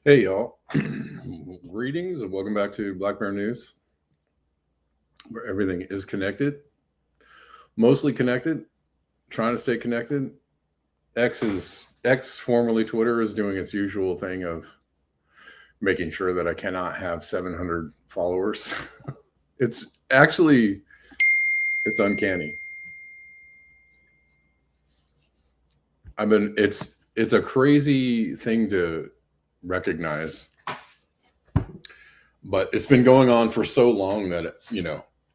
Hey, y'all. Greetings and welcome back to Black Bear News, where everything is connected, mostly connected, trying to stay connected. X, formerly Twitter, is doing its usual thing of making sure that I cannot have 700 followers. It's uncanny. It's a crazy thing to recognize, but it's been going on for so long that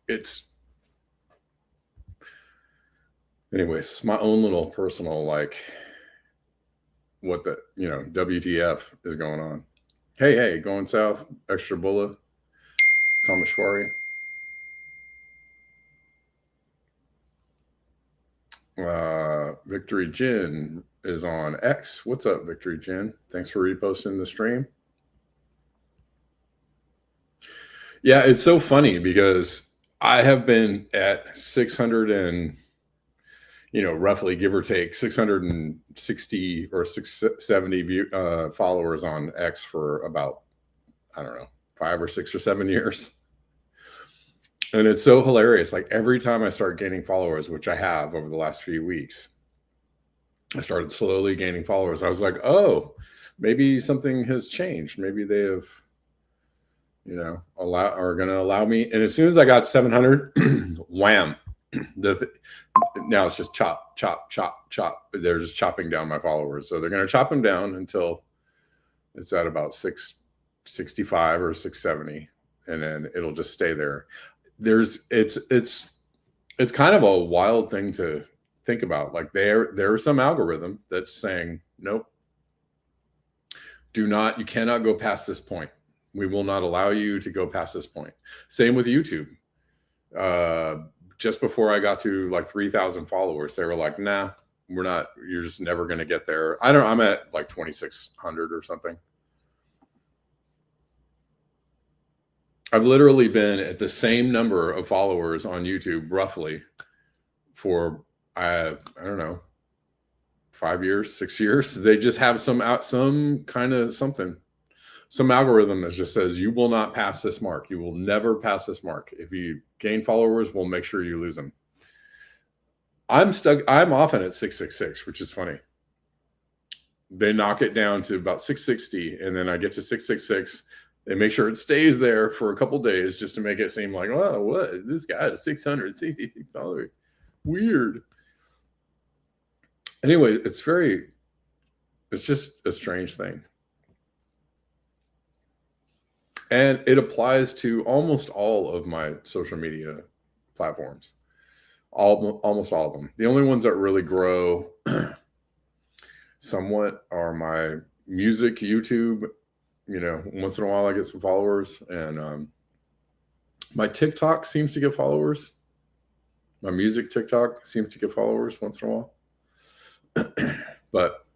it's anyways my own little personal what the WTF is going on. Hey, going south, extra bulla, Kameshwari. Victory Jin is on X. What's up, Victory Jin? Thanks for reposting the stream. Yeah, it's so funny because I have been at 600 and roughly, give or take, 660 or 670 followers on X for about, I don't know, 5 or 6 or 7 years. And it's so hilarious. Like every time I start gaining followers, which I have over the last few weeks, I started slowly gaining followers. I was like, oh, maybe something has changed. Maybe they have, are going to allow me. And as soon as I got 700, wham, now it's just chop. They're just chopping down my followers. So they're going to chop them down until it's at about 665 or 670. And then it'll just stay there. It's kind of a wild thing to think about. Like there is some algorithm that's saying, nope, you cannot go past this point. We will not allow you to go past this point. Same with YouTube. Just before I got to like 3,000 followers, they were like, nah, you're just never going to get there. I'm at like 2,600 or something. I've literally been at the same number of followers on YouTube roughly for, I don't know, 5 years, 6 years. They just have some kind of something, some algorithm that just says you will not pass this mark. You will never pass this mark. If you gain followers, we'll make sure you lose them. I'm often at 666, which is funny. They knock it down to about 660, and then I get to 666. They make sure it stays there for a couple days just to make it seem like, oh, what? This guy is 666 followers. Weird. Anyway, it's just a strange thing. And it applies to almost all of my social media platforms. Almost all of them. The only ones that really grow somewhat are my music YouTube. Once in a while I get some followers, and my TikTok seems to get followers. My music TikTok seems to get followers once in a while. But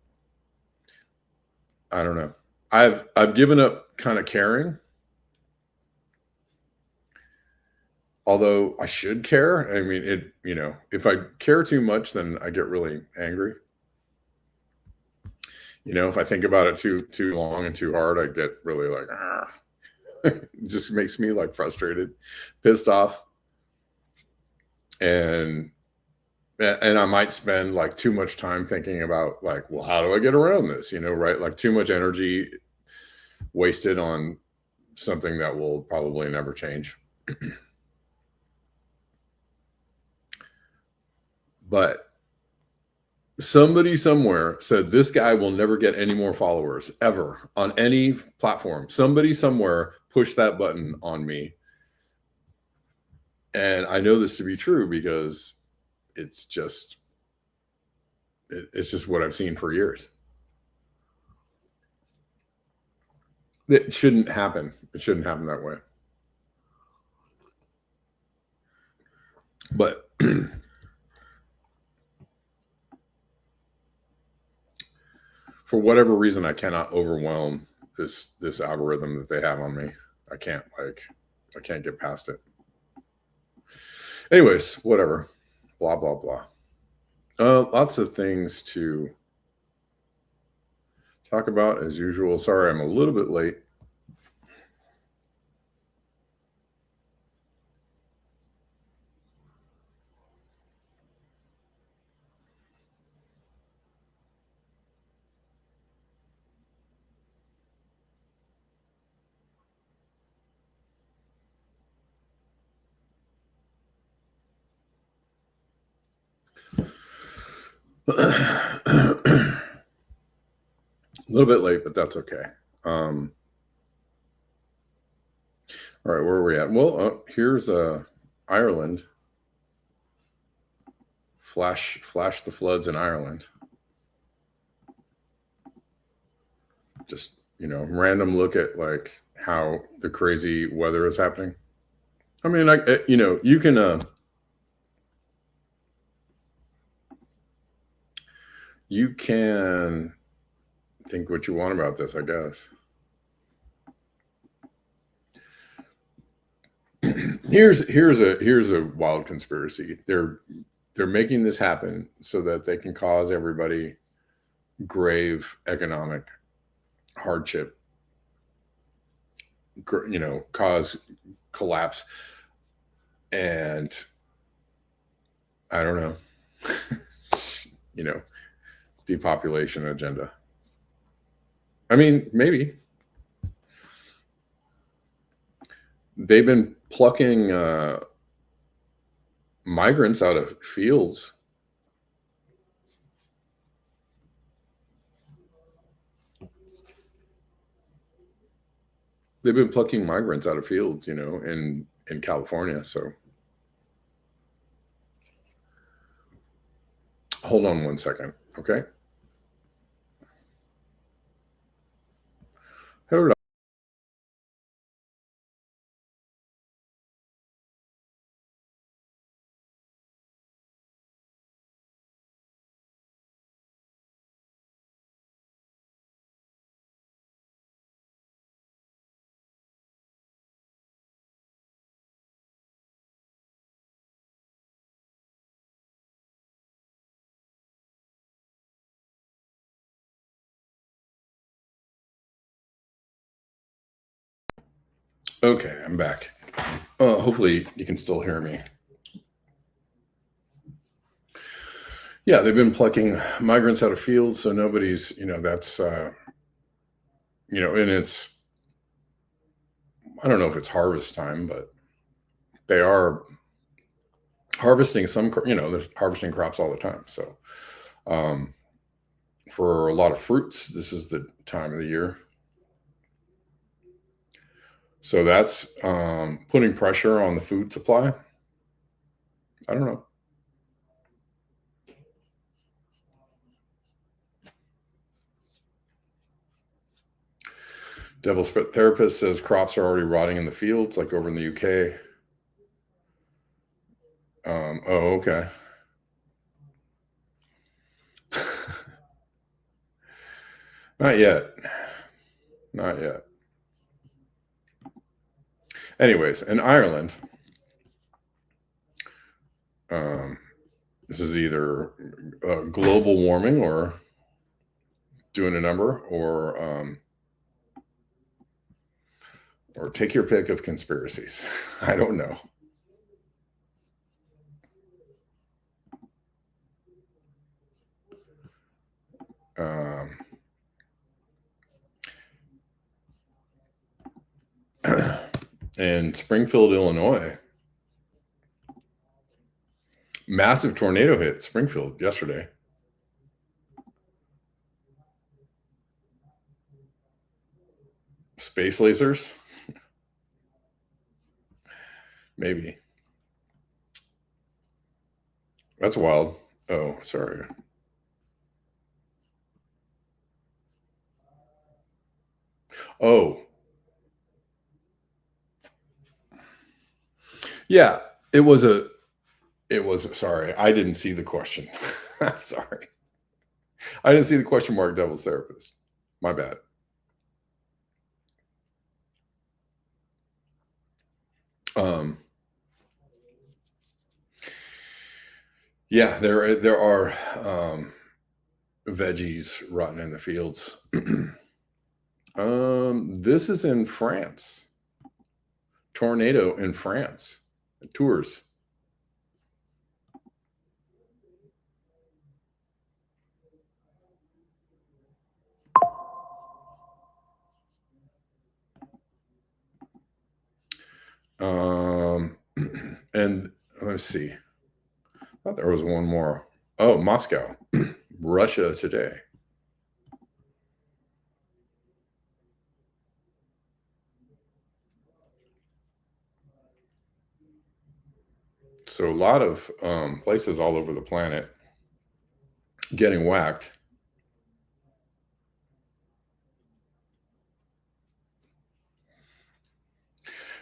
I don't know. I've given up kind of caring. Although I should care. I mean, if I care too much, then I get really angry. If I think about it too long and too hard, I get really like, it just makes me like frustrated, pissed off. And And I might spend like too much time thinking about like, well, how do I get around this? Right? Like too much energy wasted on something that will probably never change. But somebody somewhere said this guy will never get any more followers ever on any platform. Somebody somewhere pushed that button on me. And I know this to be true because it's just what I've seen for years. It shouldn't happen. It shouldn't happen that way. But for whatever reason, I cannot overwhelm this algorithm that they have on me. I can't get past it. Anyways, whatever. Blah blah blah. Lots of things to talk about as usual. Sorry, I'm a little bit late. A little bit late, but that's okay. All right, where are we at? Well, here's Ireland. Flash the floods in Ireland. Just, random look at like how the crazy weather is happening. I mean, you can you can think what you want about this, I guess. Here's a wild conspiracy. They're making this happen so that they can cause everybody grave economic hardship, cause collapse, and I don't know, depopulation agenda. I mean, maybe. They've been plucking migrants out of fields. They've been plucking migrants out of fields, in California. So hold on one second, okay? Hold on. Okay, I'm back. Hopefully you can still hear me. Yeah, they've been plucking migrants out of fields, so nobody's, that's, and it's, I don't know if it's harvest time, but they are harvesting they're harvesting crops all the time. So, for a lot of fruits, this is the time of the year. So that's putting pressure on the food supply. I don't know. Devil's Therapist says crops are already rotting in the fields, like over in the UK. Oh, okay. Not yet. Not yet. Anyways, in Ireland, this is either global warming or doing a number, or take your pick of conspiracies. I don't know. in Springfield, Illinois, massive tornado hit Springfield yesterday. Space lasers? Maybe. That's wild. Oh, sorry. Oh. Yeah, sorry, I didn't see the question. Sorry. I didn't see the question mark devil's therapist. My bad. Yeah, there are veggies rotten in the fields. This is in France. Tornado in France. Tours. And let's see. I thought there was one more. Oh, Moscow, Russia today. So a lot of places all over the planet getting whacked.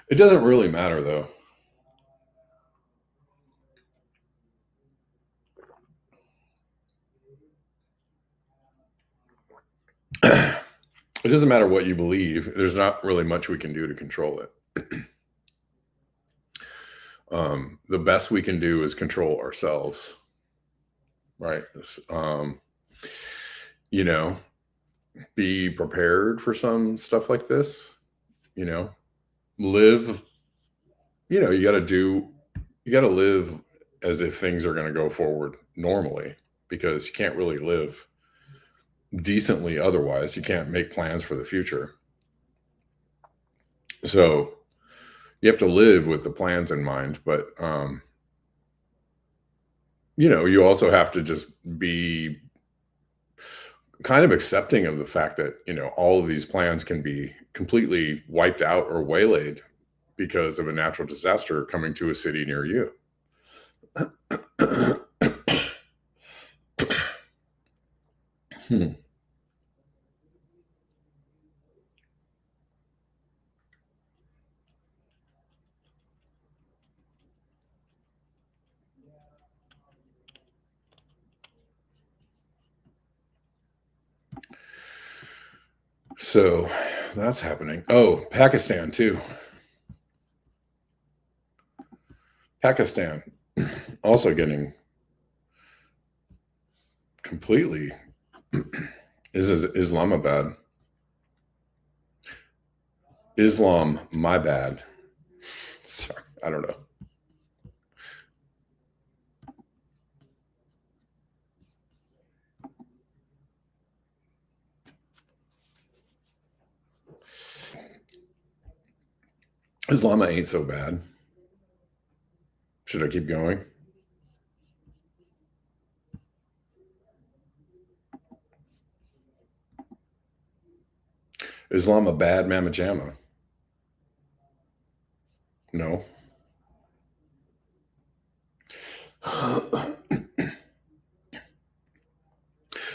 It doesn't really matter, though. It doesn't matter what you believe. There's not really much we can do to control it. The best we can do is control ourselves, right? You know, be prepared for some stuff like this. You know, live. You know, you got to live as if things are going to go forward normally, because you can't really live decently otherwise. You can't make plans for the future. So you have to live with the plans in mind, but you know, you also have to just be kind of accepting of the fact that, you know, all of these plans can be completely wiped out or waylaid because of a natural disaster coming to a city near you. So that's happening. Oh, Pakistan too. Pakistan also getting completely. This is Islamabad. Islam, my bad. Sorry, I don't know. Islam ain't so bad. Should I keep going? Islamabad, Mama Jamma. No.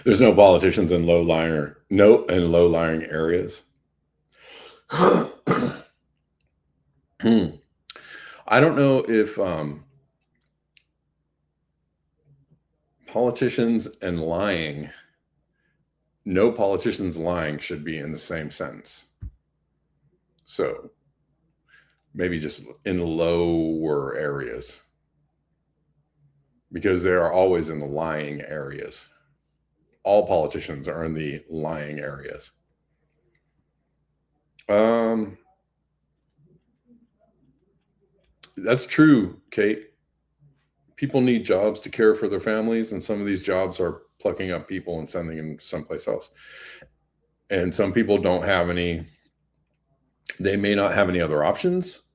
There's no politicians in low-lying areas. I don't know if politicians and lying, no politicians lying should be in the same sentence. So maybe just in lower areas, because they are always in the lying areas. All politicians are in the lying areas. That's true, Kate. People need jobs to care for their families, and some of these jobs are plucking up people and sending them someplace else. And some people don't have any, they may not have any other options.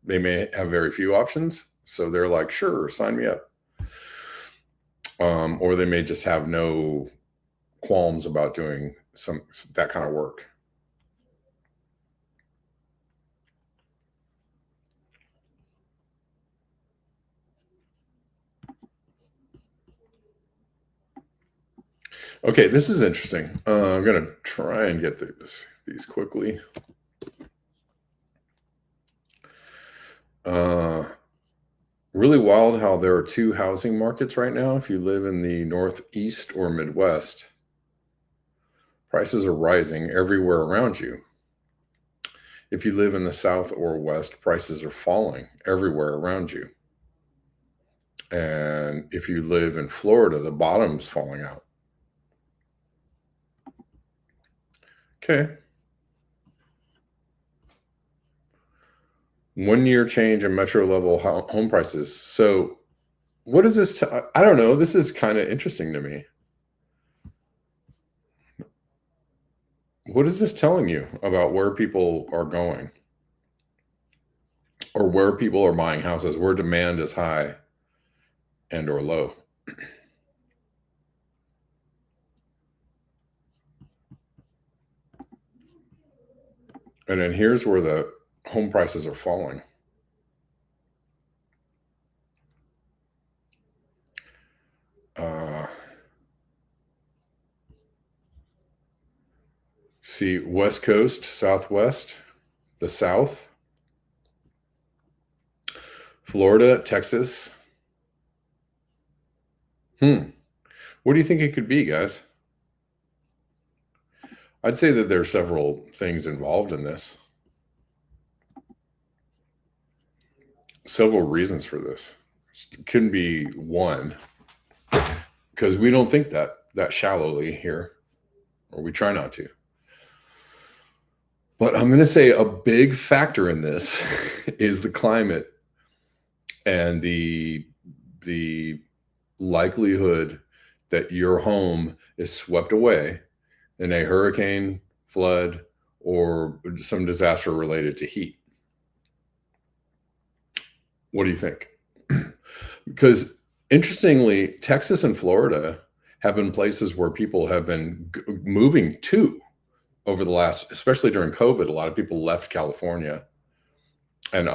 They may have very few options. So they're like, sure, sign me up. Or they may just have no qualms about doing that kind of work. Okay, this is interesting. I'm going to try and get through these quickly. Really wild how there are two housing markets right now. If you live in the Northeast or Midwest, prices are rising everywhere around you. If you live in the South or West, prices are falling everywhere around you. And if you live in Florida, the bottom's falling out. Okay. 1 year change in metro level home prices. So what is this? I don't know. This is kind of interesting to me. What is this telling you about where people are going or where people are buying houses, where demand is high and or low? And then here's where the home prices are falling. See, West Coast, Southwest, the South, Florida, Texas. What do you think it could be, guys? I'd say that there are several things involved in this. Several reasons for this. It couldn't be one, because we don't think that shallowly here, or we try not to. But I'm going to say a big factor in this is the climate and the likelihood that your home is swept away in a hurricane, flood, or some disaster related to heat. What do you think? Because interestingly, Texas and Florida have been places where people have been moving to over the last, especially during COVID. A lot of people left California and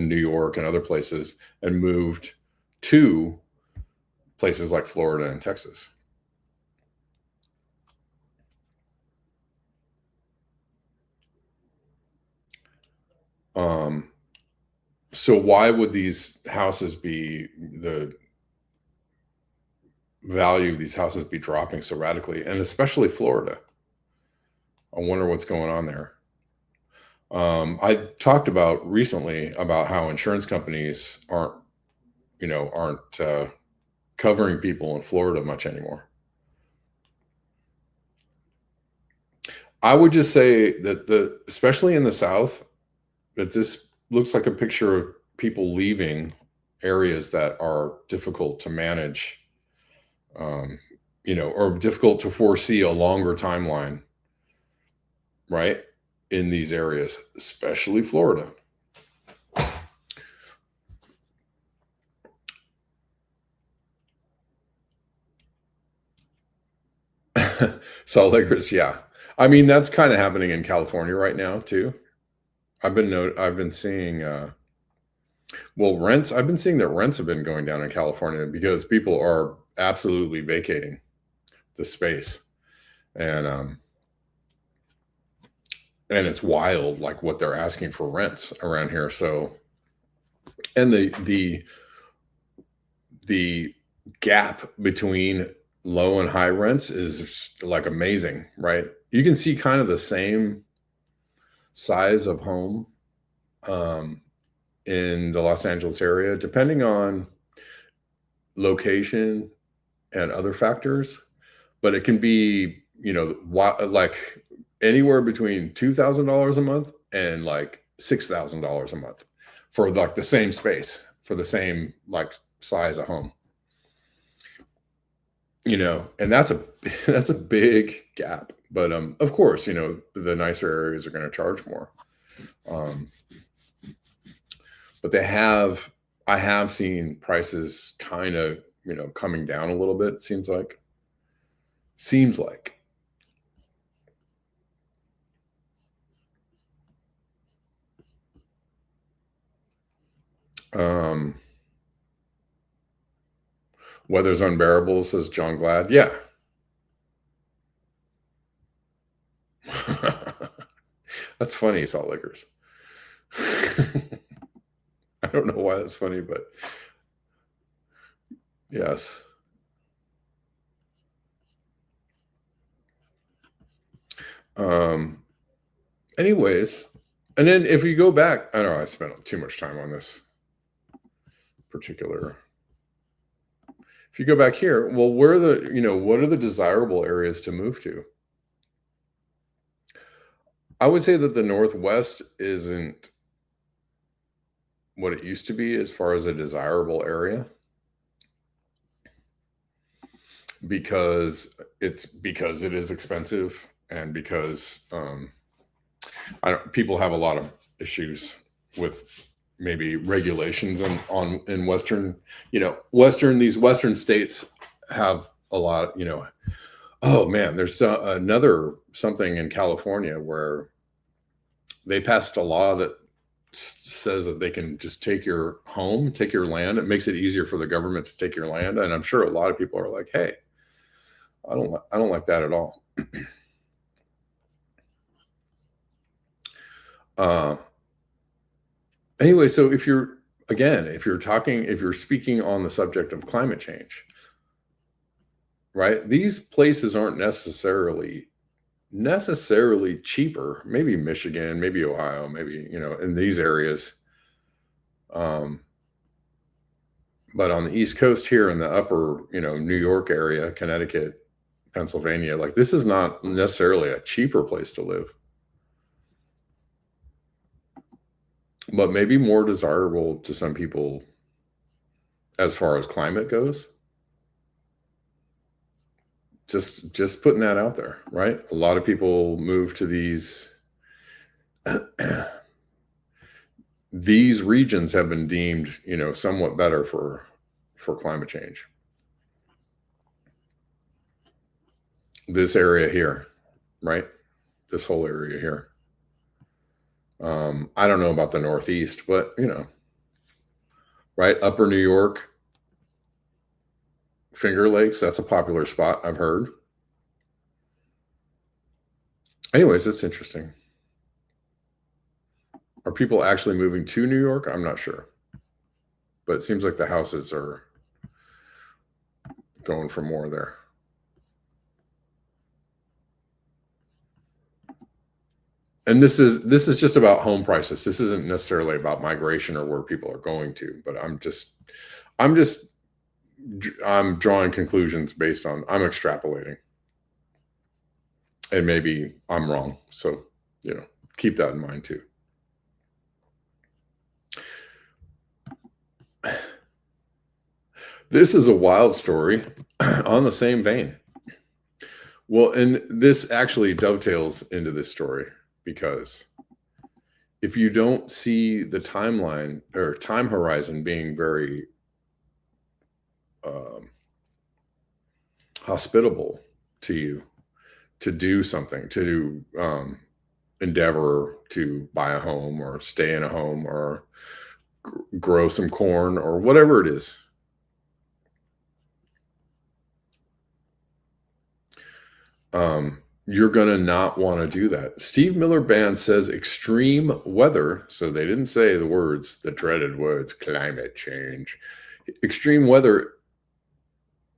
New York and other places and moved to places like Florida and Texas. So why would these houses the value of these houses be dropping so radically, and especially Florida? I wonder what's going on there. I talked about recently about how insurance companies aren't covering people in Florida much anymore. I would just say that especially in the South, that this looks like a picture of people leaving areas that are difficult to manage, or difficult to foresee a longer timeline, right? In these areas, especially Florida. Salt Lake, yeah. I mean, that's kind of happening in California right now too. I've been seeing rents. I've been seeing that rents have been going down in California because people are absolutely vacating the space, and it's wild, like what they're asking for rents around here. So, and the gap between low and high rents is like amazing, right? You can see kind of the same size of home in the Los Angeles area, depending on location and other factors, but it can be, like anywhere between $2,000 a month and like $6,000 a month for like the same space, for the same like size of home. and that's a that's a big gap. But of course, the nicer areas are going to charge more. Um, but I have seen prices kind of, coming down a little bit. It seems like. Um, Weather's unbearable, says John Glad. Yeah. That's funny, Salt Lickers. I don't know why that's funny, but yes. Um, Anyways, and then if you go back, I know I spent too much time on this particular. If you go back here, well, what are the desirable areas to move to? I would say that the Northwest isn't what it used to be as far as a desirable area, because it is expensive, and because people have a lot of issues with maybe regulations in Western, these Western states have a lot, oh man, there's another something in California where they passed a law that says that they can just take your home, take your land. It makes it easier for the government to take your land. And I'm sure a lot of people are like, hey, I don't like that at all. Anyway, so if you're speaking on the subject of climate change, right? These places aren't necessarily cheaper. Maybe Michigan, maybe Ohio, maybe, in these areas. But on the East Coast here in the upper, New York area, Connecticut, Pennsylvania, like this is not necessarily a cheaper place to live, but maybe more desirable to some people as far as climate goes. Just putting that out there, right? A lot of people move to these these regions have been deemed, somewhat better for climate change. This area here, right? This whole area here. I don't know about the Northeast, but right, Upper New York, Finger Lakes, that's a popular spot, I've heard. Anyways, it's interesting. Are people actually moving to New York? I'm not sure. But it seems like the houses are going for more there. And this is just about home prices. This isn't necessarily about migration or where people are going to, but I'm drawing conclusions based on, I'm extrapolating. And maybe I'm wrong. So, keep that in mind too. This is a wild story on the same vein. Well, and this actually dovetails into this story, because if you don't see the timeline or time horizon being very hospitable to you to do something, to endeavor to buy a home or stay in a home or grow some corn or whatever it is, you're going to not want to do that. Steve Miller Band says extreme weather. So they didn't say the dreaded words, climate change. Extreme weather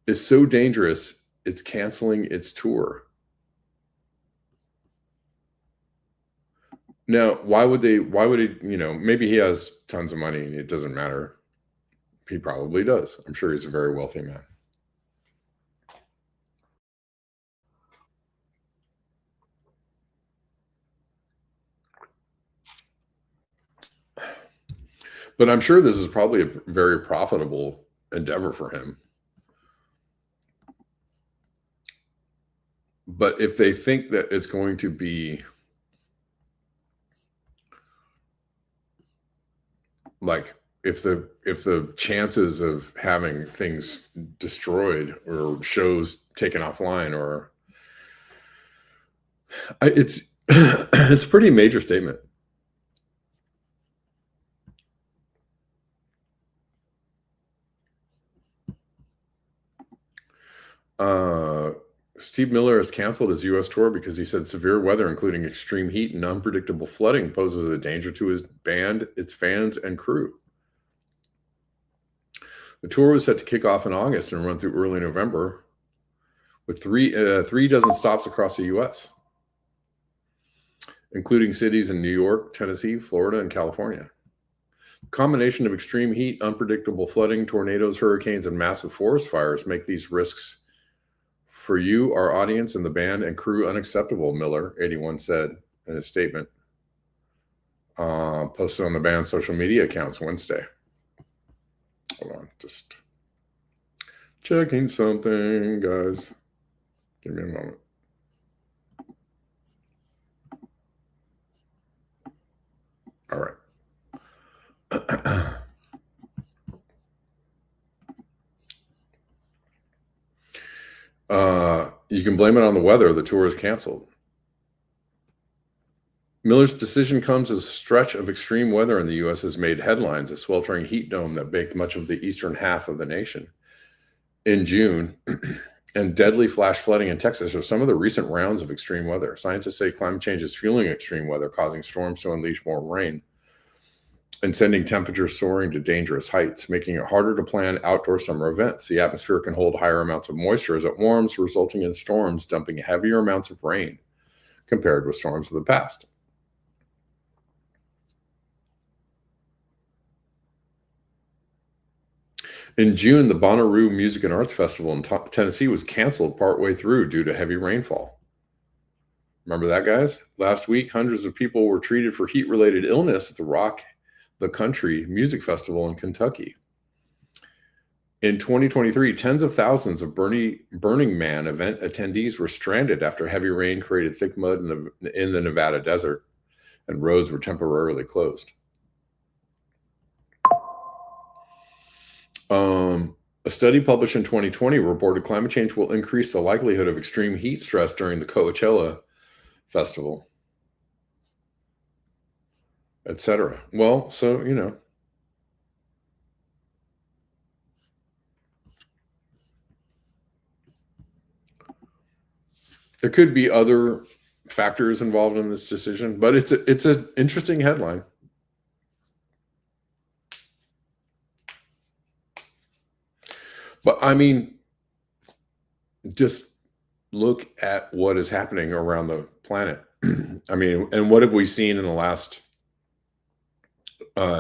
is so dangerous, it's canceling its tour. Now, why would he, maybe he has tons of money and it doesn't matter. He probably does. I'm sure he's a very wealthy man. But I'm sure this is probably a very profitable endeavor for him. But if they think that it's going to be like, if the chances of having things destroyed or shows taken offline, or it's it's a pretty major statement. Steve Miller has canceled his U.S. tour because he said severe weather, including extreme heat and unpredictable flooding, poses a danger to his band, its fans, and crew. The tour was set to kick off in August and run through early November, with three dozen stops across the U.S., including cities in New York, Tennessee, Florida, and California. The combination of extreme heat, unpredictable flooding, tornadoes, hurricanes, and massive forest fires make these risks for you, our audience, and the band and crew unacceptable, Miller, 81, said in a statement posted on the band's social media accounts Wednesday. Hold on, just checking something, guys. Give me a moment. All right. You can blame it on the weather. The tour is canceled. Miller's decision comes as a stretch of extreme weather in the U.S. has made headlines. A sweltering heat dome that baked much of the eastern half of the nation in June and deadly flash flooding in Texas are some of the recent rounds of extreme weather. Scientists say climate change is fueling extreme weather, causing storms to unleash more rain and sending temperatures soaring to dangerous heights, making it harder to plan outdoor summer events. The atmosphere can hold higher amounts of moisture as it warms, resulting in storms dumping heavier amounts of rain compared with storms of the past. In June, the Bonnaroo Music and Arts Festival in Tennessee was canceled partway through due to heavy rainfall. Remember that, guys? Last week, hundreds of people were treated for heat-related illness at the Rock the Country Music Festival in Kentucky. In 2023, tens of thousands of Burning Man event attendees were stranded after heavy rain created thick mud in the Nevada desert, and roads were temporarily closed. A study published in 2020 reported climate change will increase the likelihood of extreme heat stress during the Coachella festival, etc. Well, so, you know, there could be other factors involved in this decision, but it's an interesting headline. But I mean, just look at what is happening around the planet. I mean, and what have we seen in the last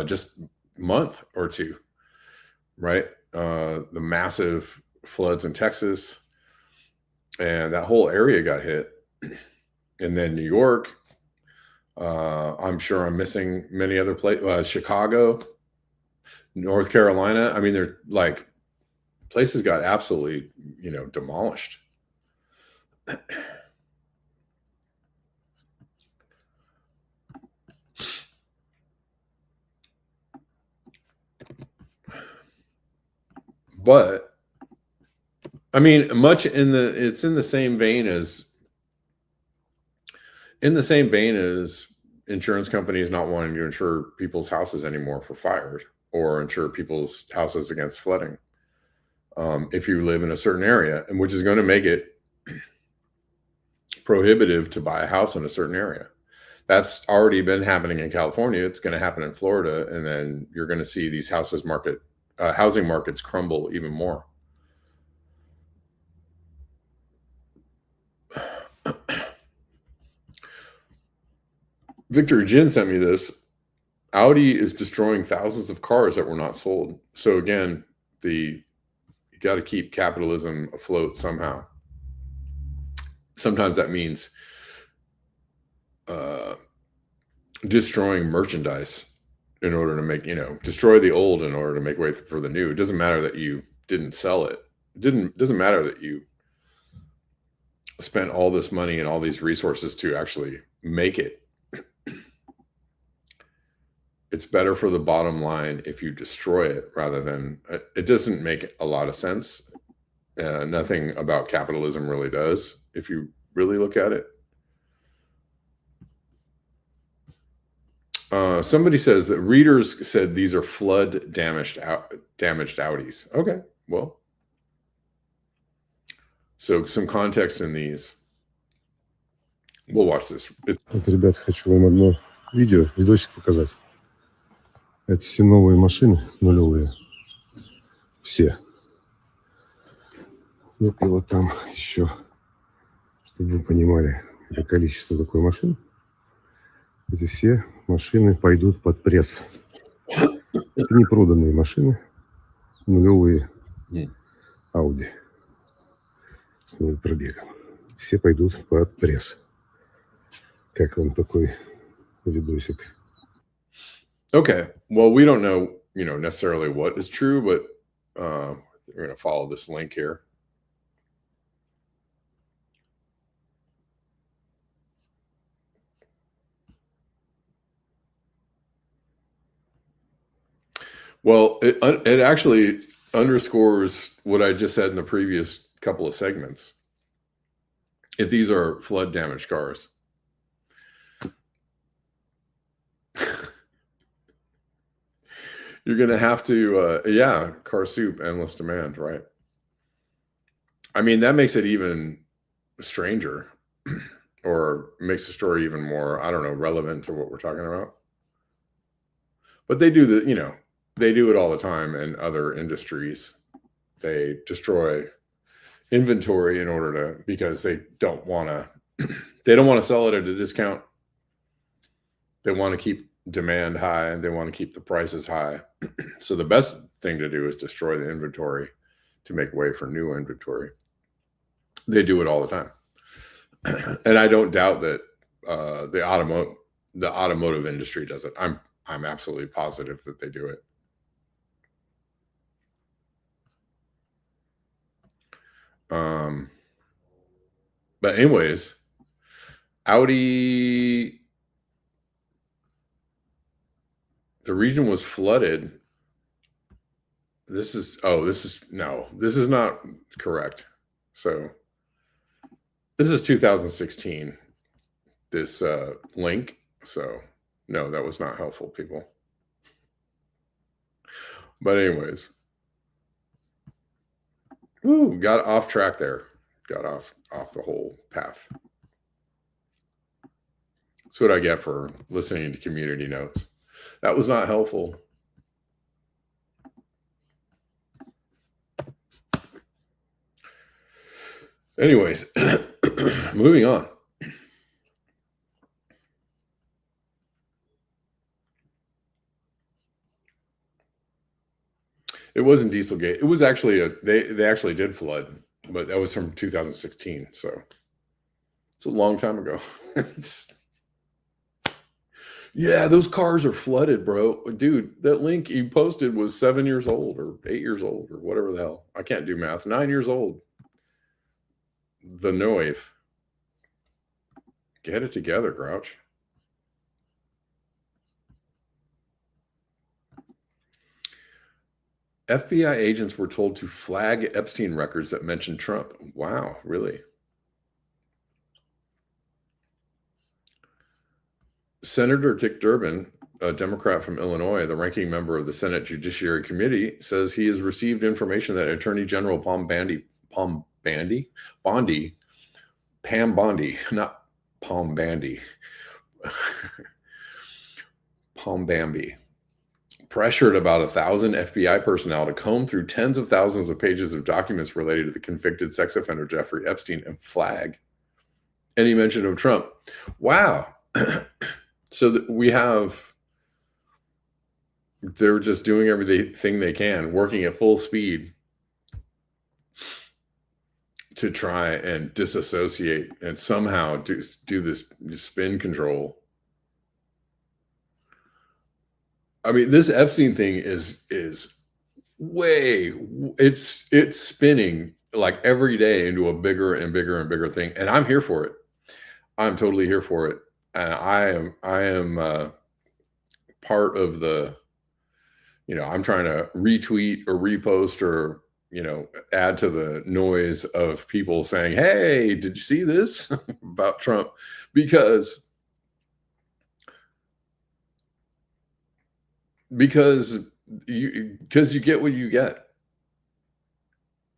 just month or two, right? The massive floods in Texas, and that whole area got hit. And then New York, I'm sure I'm missing many other places, Chicago, North Carolina. I mean, they're like, places got absolutely, demolished. But I mean, it's in the same vein as insurance companies not wanting to insure people's houses anymore for fires or insure people's houses against flooding. If you live in a certain area, and which is going to make it prohibitive to buy a house in a certain area. That's already been happening in California. It's going to happen in Florida, and then you're going to see these housing markets crumble even more. Victor Jin sent me this. Audi is destroying thousands of cars that were not sold. So again, you got to keep capitalism afloat somehow. Sometimes that means destroying merchandise in order to make, destroy the old in order to make way for the new. It doesn't matter that you didn't sell it. It doesn't matter that you spent all this money and all these resources to actually make it. It's better for the bottom line if you destroy it rather than, it doesn't make a lot of sense. Nothing about capitalism really does, if you really look at it. Somebody says that readers said these are flood damaged Audis. Okay, well, so some context in these. We'll watch this. Вот, ребят, хочу вам одно видосик показать. Это все новые машины, нулевые. Все. Вот и вот там еще, чтобы вы понимали, это количество такой машин. Эти все машины пойдут под пресс. Это не проданные машины, нулевые Audi с нулевым пробегом. Все пойдут под пресс. Как вам такой видосик? Okay, well, we don't know, necessarily what is true, but we're going to follow this link here. Well, it actually underscores what I just said in the previous couple of segments. If these are flood damaged cars, you're going to have to, car soup, endless demand, right? I mean, that makes it even stranger or makes the story even more, I don't know, relevant to what we're talking about. But they do they do it all the time in other industries. They destroy inventory in order to, because they don't want to sell it at a discount. They want to keep demand high and they want to keep the prices high. So the best thing to do is destroy the inventory to make way for new inventory. They do it all the time. And I don't doubt that the automotive industry does it. I'm absolutely positive that they do it. But anyways, Audi, the region was flooded. This is not correct. So this is 2016, this link. So no, that was not helpful, people. But anyways, got off track there. Got off the whole path. That's what I get for listening to community notes. That was not helpful. Anyways, moving on. It wasn't Dieselgate. It was actually they actually did flood, but that was from 2016. So it's a long time ago. Yeah, those cars are flooded, bro. Dude, that link you posted was 7 years old or 8 years old or whatever the hell. I can't do math. 9 years old. The Noif. Get it together, Grouch. FBI agents were told to flag Epstein records that mentioned Trump. Wow, really? Senator Dick Durbin, a Democrat from Illinois, the ranking member of the Senate Judiciary Committee, says he has received information that Attorney General Pam Bondi, not Palm Bandy, Palm Bambi, pressured about 1,000 FBI personnel to comb through tens of thousands of pages of documents related to the convicted sex offender Jeffrey Epstein and flag any mention of Trump. Wow. So they're just doing everything they can, working at full speed to try and disassociate and somehow do this spin control. I mean, this Epstein thing is way, it's spinning like every day into a bigger and bigger and bigger thing. And I'm here for it. I'm totally here for it. And I am part of the, I'm trying to retweet or repost or, add to the noise of people saying, hey, did you see this about Trump? Because you get what you get,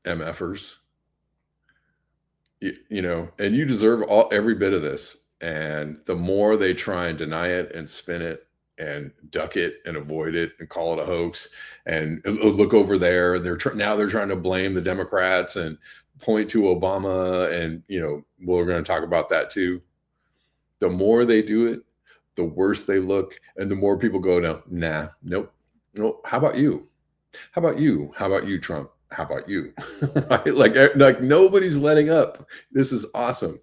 MFers. And you deserve every bit of this. And the more they try and deny it and spin it and duck it and avoid it and call it a hoax and look over there, now they're trying to blame the Democrats and point to Obama. And, we're going to talk about that too. The more they do it, the worse they look. And the more people go, nope. How about you? How about you? How about you, Trump? How about you? Right? Like nobody's letting up. This is awesome.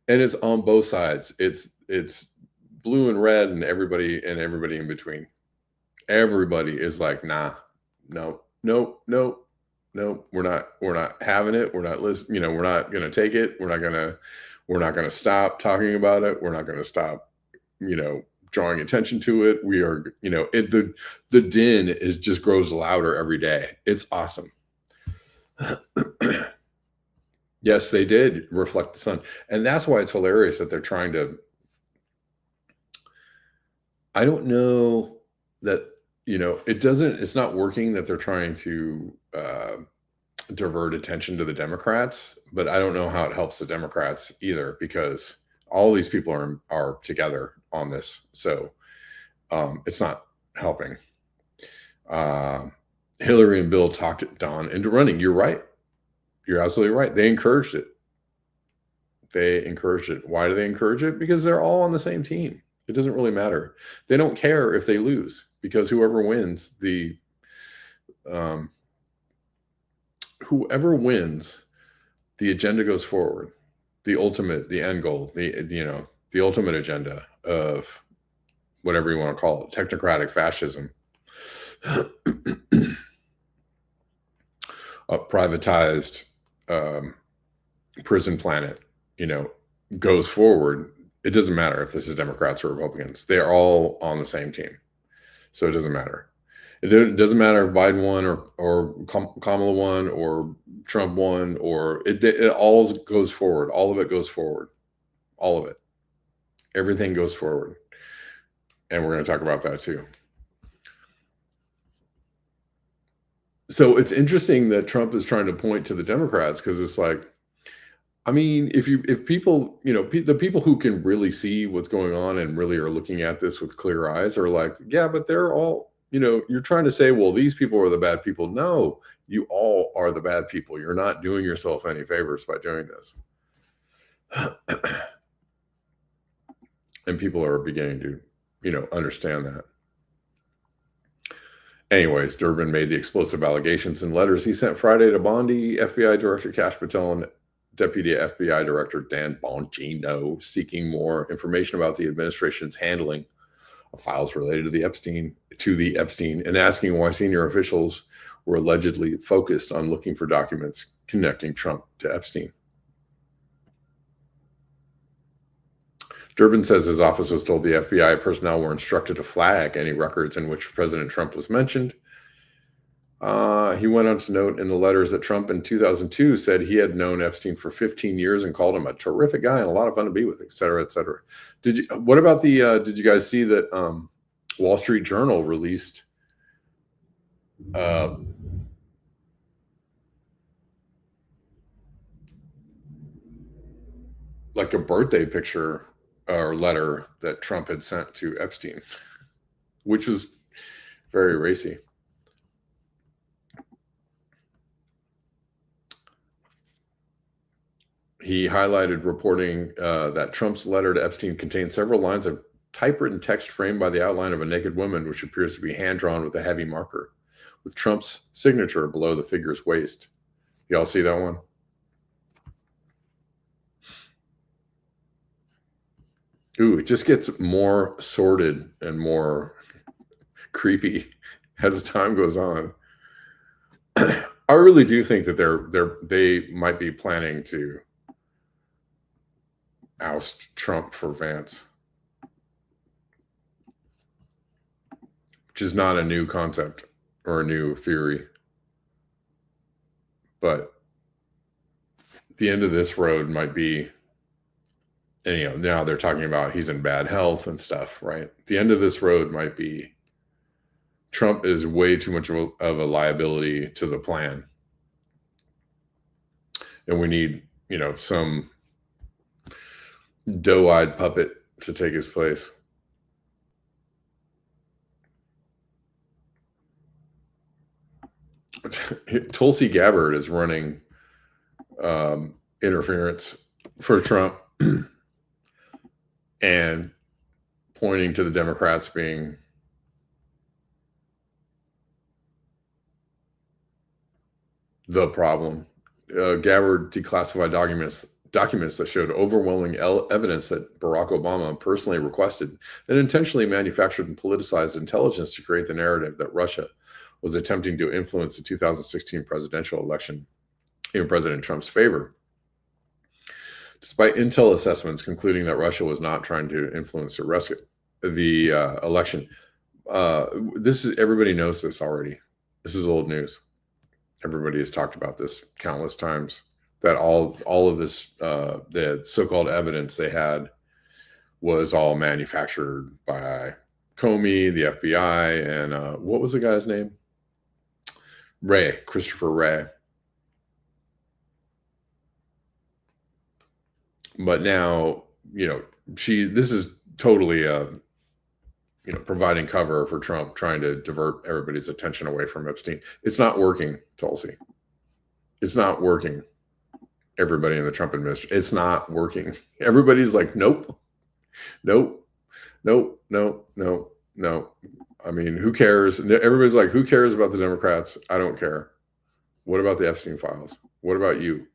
And it's on both sides. It's blue and red and everybody in between. Everybody is like, nah, no, we're not having it. We're not listening, we're not gonna take it. We're not gonna stop talking about it. We're not gonna stop, drawing attention to it. We are, the din just grows louder every day. It's awesome. Yes, they did reflect the sun. And that's why it's hilarious that they're trying to, I don't know that, it's not working that they're trying to divert attention to the Democrats, but I don't know how it helps the Democrats either, because all these people are together on this. So it's not helping. Hillary and Bill talked Don into running. You're right. You're absolutely right. They encouraged it. Why do they encourage it? Because they're all on the same team. It doesn't really matter. They don't care if they lose, because whoever wins, the agenda goes forward. The end goal, the ultimate agenda of whatever you want to call it, technocratic fascism, a privatized prison planet, goes forward. It doesn't matter if this is Democrats or Republicans. They're all on the same team. So it doesn't matter. It doesn't matter if Biden won or Kamala won or Trump won, or it all goes forward. All of it goes forward. All of it. Everything goes forward. And we're going to talk about that too. So it's interesting that Trump is trying to point to the Democrats, because it's like, I mean, if people, the people who can really see what's going on and really are looking at this with clear eyes are like, yeah, but they're all, you're trying to say, well, these people are the bad people. No, you all are the bad people. You're not doing yourself any favors by doing this. And people are beginning to, understand that. Anyways, Durbin made the explosive allegations in letters he sent Friday to Bondi, FBI Director Kash Patel, and Deputy FBI Director Dan Bongino, seeking more information about the administration's handling of files related to the Epstein, and asking why senior officials were allegedly focused on looking for documents connecting Trump to Epstein. Durbin says his office was told the FBI personnel were instructed to flag any records in which President Trump was mentioned. He went on to note in the letters that Trump in 2002 said he had known Epstein for 15 years and called him a terrific guy and a lot of fun to be with, et cetera, et cetera. Did you guys see that Wall Street Journal released like a birthday picture or letter that Trump had sent to Epstein, which was very racy. He highlighted reporting that Trump's letter to Epstein contained several lines of typewritten text framed by the outline of a naked woman, which appears to be hand-drawn with a heavy marker, with Trump's signature below the figure's waist. Y'all see that one? Ooh, it just gets more sordid and more creepy as time goes on. All I really do think that they might be planning to oust Trump for Vance, which is not a new concept or a new theory. But the end of this road might be, and you know, now they're talking about he's in bad health and stuff, right? The end of this road might be Trump is way too much of a liability to the plan. And we need, you know, some doe-eyed puppet to take his place. Tulsi Gabbard is running interference for Trump and pointing to the Democrats being the problem. Gabbard declassified documents that showed overwhelming evidence that Barack Obama personally requested and intentionally manufactured and politicized intelligence to create the narrative that Russia was attempting to influence the 2016 presidential election in President Trump's favor. Despite intel assessments concluding that Russia was not trying to influence the election, everybody knows this already. This is old news. Everybody has talked about this countless times, that all of this, the so-called evidence they had was all manufactured by Comey, the FBI, and what was the guy's name? Christopher Wray. But now, you know, this is totally, providing cover for Trump, trying to divert everybody's attention away from Epstein. It's not working, Tulsi. It's not working. Everybody in the Trump administration, it's not working. Everybody's like, nope. I mean, who cares? Everybody's like, who cares about the Democrats? I don't care. What about the Epstein files? What about you?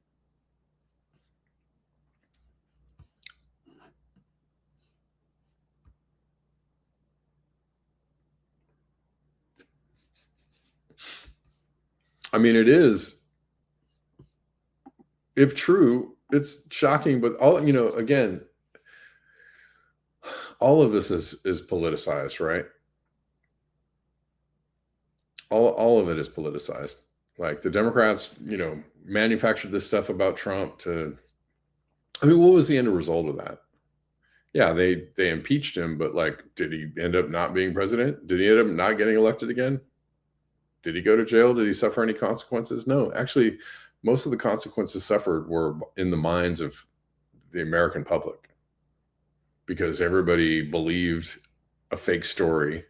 I mean, it is, if true, it's shocking, but again, all of this is politicized, right? All of it is politicized. Like the Democrats, manufactured this stuff about Trump what was the end result of that? Yeah, they impeached him, but like, did he end up not being president? Did he end up not getting elected again? Did he go to jail? Did he suffer any consequences? No, actually, most of the consequences suffered were in the minds of the American public, because everybody believed a fake story,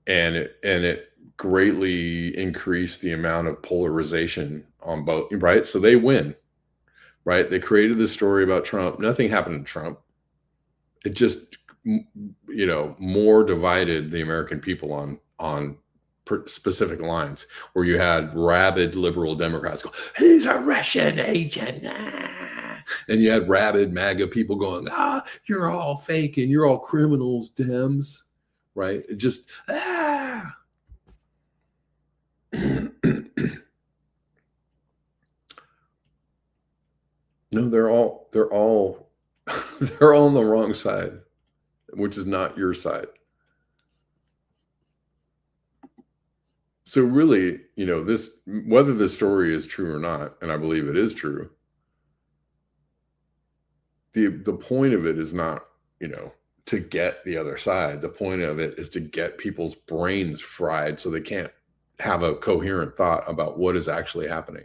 and it greatly increased the amount of polarization on both, right? So they win, right? They created this story about Trump. Nothing happened to Trump. It just, more divided the American people on specific lines, where you had rabid liberal Democrats go, he's a Russian agent. And you had rabid MAGA people going, you're all fake and you're all criminals, Dems, right? It just, No, they're all they're all on the wrong side, which is not your side. So really, whether this story is true or not, and I believe it is true, the point of it is not, to get the other side. The point of it is to get people's brains fried so they can't have a coherent thought about what is actually happening.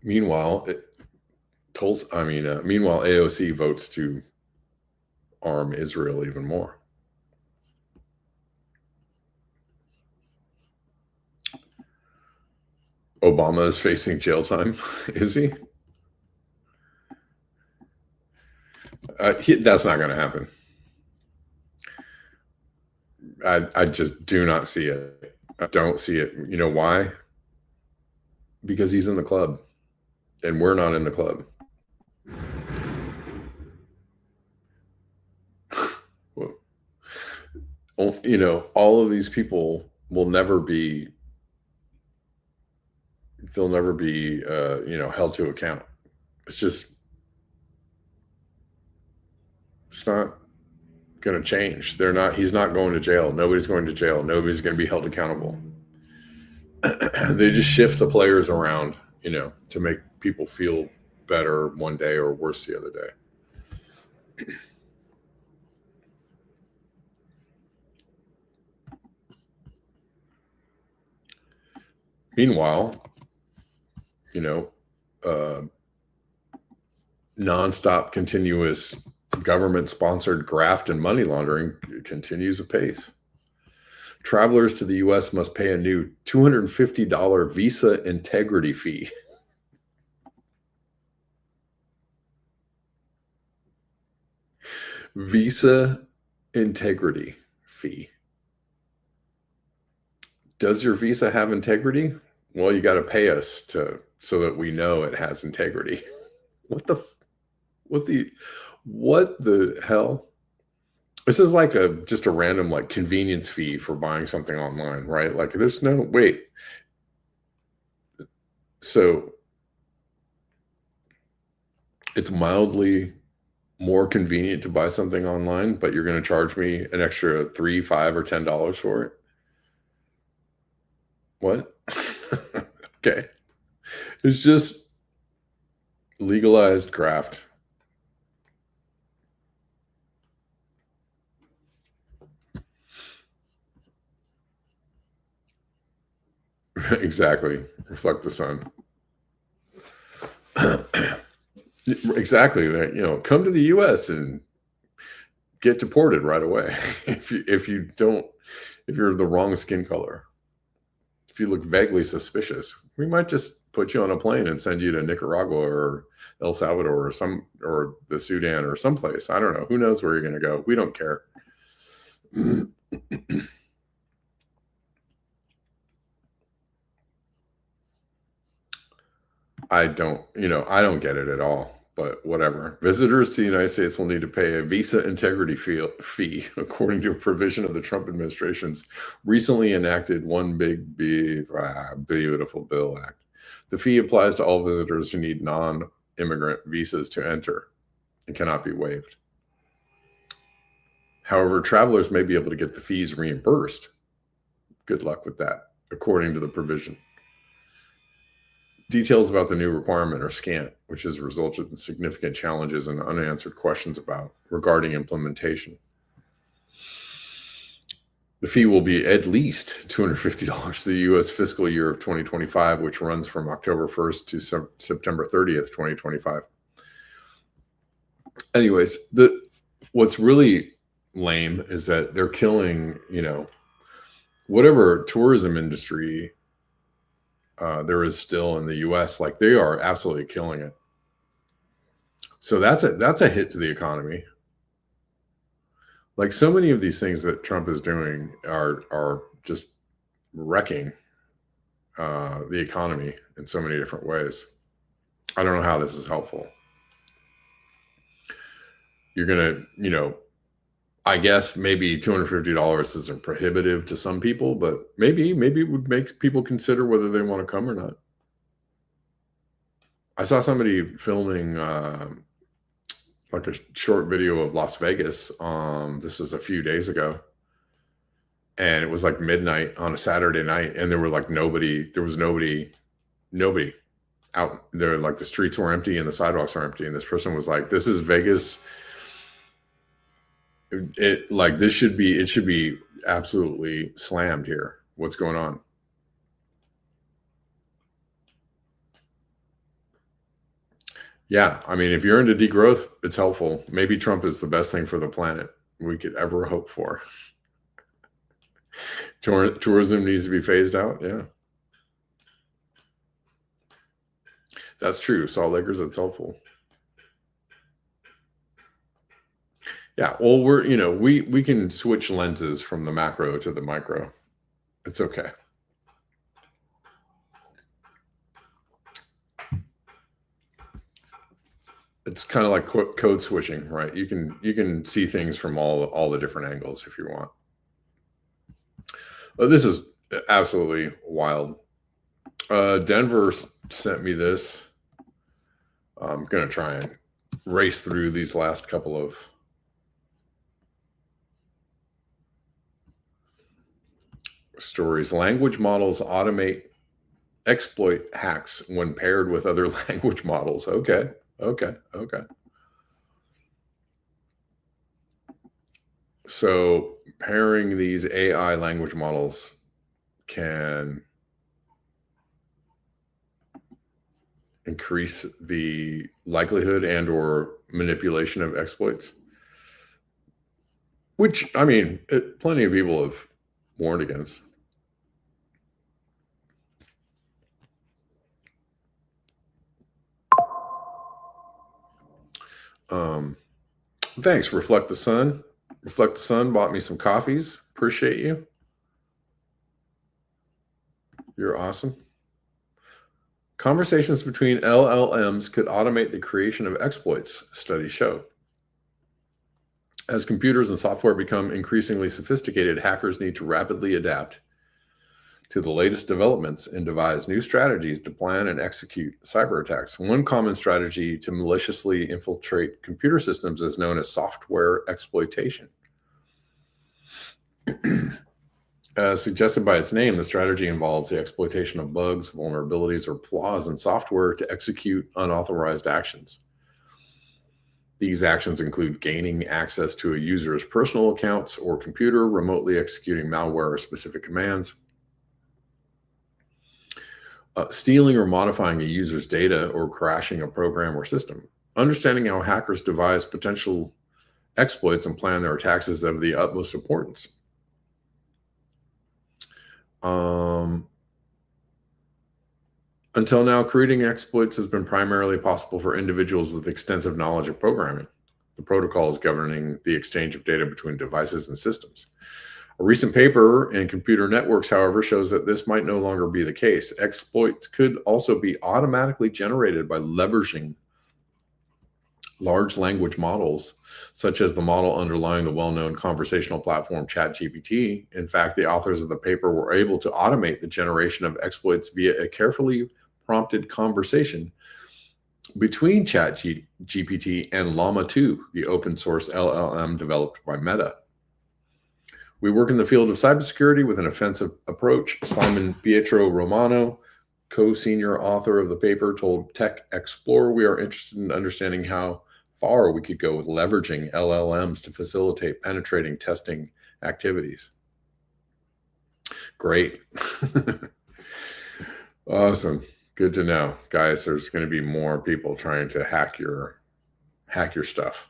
Meanwhile, meanwhile, AOC votes to arm Israel even more. Obama is facing jail time. Is he? That's not going to happen. I just do not see it. I don't see it. You know why? Because he's in the club, and we're not in the club. you know, all of these people will never be, they'll never be, you know, held to account. It's just, it's not going to change. They're not, he's not going to jail. Nobody's going to jail. Nobody's going to be held accountable. They just shift the players around, you know, to make people feel better one day or worse the other day. Meanwhile, you know, nonstop, continuous government-sponsored graft and money laundering continues apace. Travelers to the U.S. must pay a new $250 visa integrity fee. Visa integrity fee. Does your visa have integrity? Well, you got to pay us so that we know it has integrity. What the hell? This is like just a random like convenience fee for buying something online, right? Like there's no wait. So it's mildly more convenient to buy something online, but you're going to charge me an extra $3, $5, or $10 for it. What? Okay. It's just legalized graft. Exactly. Reflect the sun. Exactly. You know, come to the U.S. and get deported right away. if you're the wrong skin color, if you look vaguely suspicious, we might just put you on a plane and send you to Nicaragua or El Salvador or the Sudan or someplace. I don't know. Who knows where you're going to go? We don't care. I don't get it at all, but whatever. Visitors to the United States will need to pay a visa integrity fee, according to a provision of the Trump administration's recently enacted One Big Beautiful Bill Act. The fee applies to all visitors who need non-immigrant visas to enter and cannot be waived. However, travelers may be able to get the fees reimbursed. Good luck with that, according to the provision. Details about the new requirement are scant, which has resulted in significant challenges and unanswered questions regarding implementation. The fee will be at least $250 to the U.S. fiscal year of 2025, which runs from October 1st to September 30th, 2025. Anyways, what's really lame is that they're killing, you know, whatever tourism industry there is still in the U.S. Like they are absolutely killing it. So that's a hit to the economy. Like so many of these things that Trump is doing are just wrecking the economy in so many different ways. I don't know how this is helpful. You're gonna, you know, I guess maybe $250 isn't prohibitive to some people, but maybe it would make people consider whether they want to come or not. I saw somebody filming like a short video of Las Vegas. This was a few days ago, and it was like midnight on a Saturday night, and there was nobody out there. Like the streets were empty and the sidewalks were empty, and this person was like, "This is Vegas. It should be absolutely slammed here. What's going on?" Yeah, I mean, if you're into degrowth, it's helpful. Maybe Trump is the best thing for the planet we could ever hope for. Tourism needs to be phased out. Yeah, that's true. Salt Lakers, that's helpful. Yeah, well, we can switch lenses from the macro to the micro. It's okay. It's kind of like code switching, right? You can see things from all the different angles if you want. This is absolutely wild. Denver sent me this. I'm going to try and race through these last couple of stories. Language models exploit hacks when paired with other language models. Okay. So pairing these AI language models can increase the likelihood and or manipulation of exploits, which, I mean, plenty of people have warned against. Thanks, Reflect the Sun. Reflect the Sun bought me some coffees. Appreciate you. You're awesome. Conversations between LLMs could automate the creation of exploits, studies show. As computers and software become increasingly sophisticated, hackers need to rapidly adapt to the latest developments and devise new strategies to plan and execute cyber attacks. One common strategy to maliciously infiltrate computer systems is known as software exploitation. As suggested by its name, the strategy involves the exploitation of bugs, vulnerabilities, or flaws in software to execute unauthorized actions. These actions include gaining access to a user's personal accounts or computer, remotely executing malware or specific commands, stealing or modifying a user's data, or crashing a program or system. Understanding how hackers devise potential exploits and plan their attacks is of the utmost importance. Until now, creating exploits has been primarily possible for individuals with extensive knowledge of programming. The protocols governing the exchange of data between devices and systems. A recent paper in Computer Networks, however, shows that this might no longer be the case. Exploits could also be automatically generated by leveraging large language models, such as the model underlying the well-known conversational platform ChatGPT. In fact, the authors of the paper were able to automate the generation of exploits via a carefully prompted conversation between ChatGPT and Llama 2, the open source LLM developed by Meta. We work in the field of cybersecurity with an offensive approach. Simon Pietro Romano, co-senior author of the paper, told Tech Explorer, we are interested in understanding how far we could go with leveraging LLMs to facilitate penetrating testing activities. Great. Awesome. Good to know. Guys, there's going to be more people trying to hack your stuff.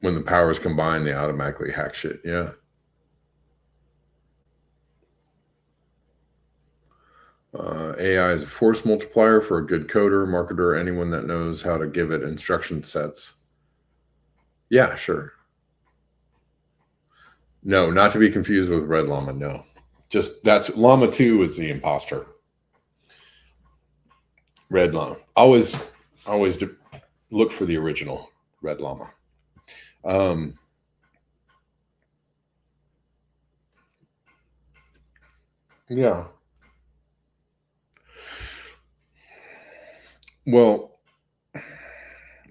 When the powers combine, they automatically hack shit. Yeah. AI is a force multiplier for a good coder, marketer, anyone that knows how to give it instruction sets. Yeah, sure. No, not to be confused with Red Llama. No, just that's Llama 2 is the imposter. Red Llama. Always look for the original Red Llama. Yeah. Well,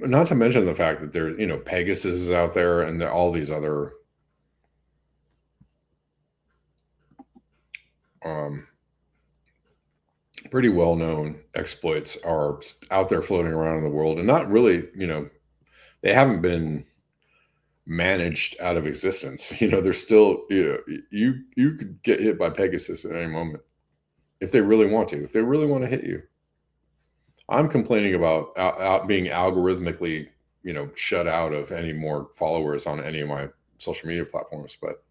not to mention the fact that there's, Pegasus is out there, and there all these other pretty well-known exploits are out there floating around in the world, and not really, they haven't been managed out of existence. They're still, you could get hit by Pegasus at any moment if they really want to. If they really want to hit you. I'm complaining about out being algorithmically, shut out of any more followers on any of my social media platforms, but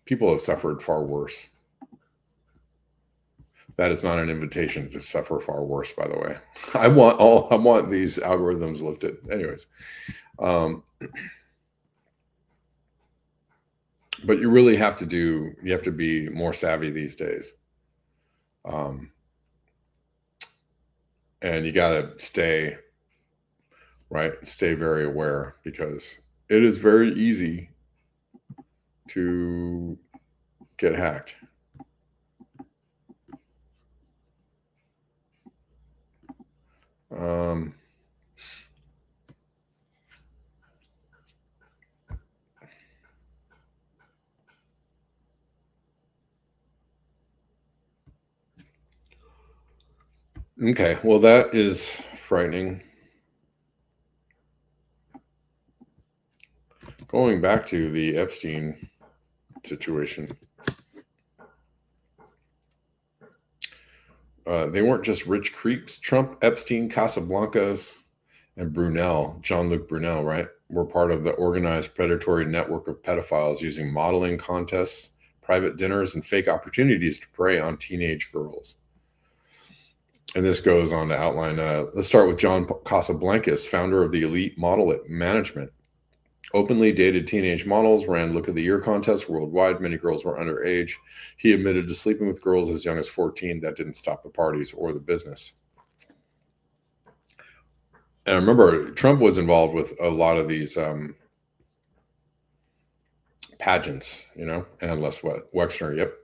people have suffered far worse. That is not an invitation to suffer far worse, by the way. I want these algorithms lifted. Anyways. But you really have to be more savvy these days. And you got to stay very aware, because it is very easy to get hacked. Okay, well, that is frightening. Going back to the Epstein situation, they weren't just rich creeps. Trump, Epstein, Casablancas, and Brunel, Jean-Luc Brunel, right, were part of the organized predatory network of pedophiles using modeling contests, private dinners, and fake opportunities to prey on teenage girls. And this goes on to outline, let's start with John Casablancas, founder of the elite model management. Openly dated teenage models, ran Look of the Year contests worldwide. Many girls were underage. He admitted to sleeping with girls as young as 14. That didn't stop the parties or the business. And I remember Trump was involved with a lot of these pageants, and Les Wexner, yep.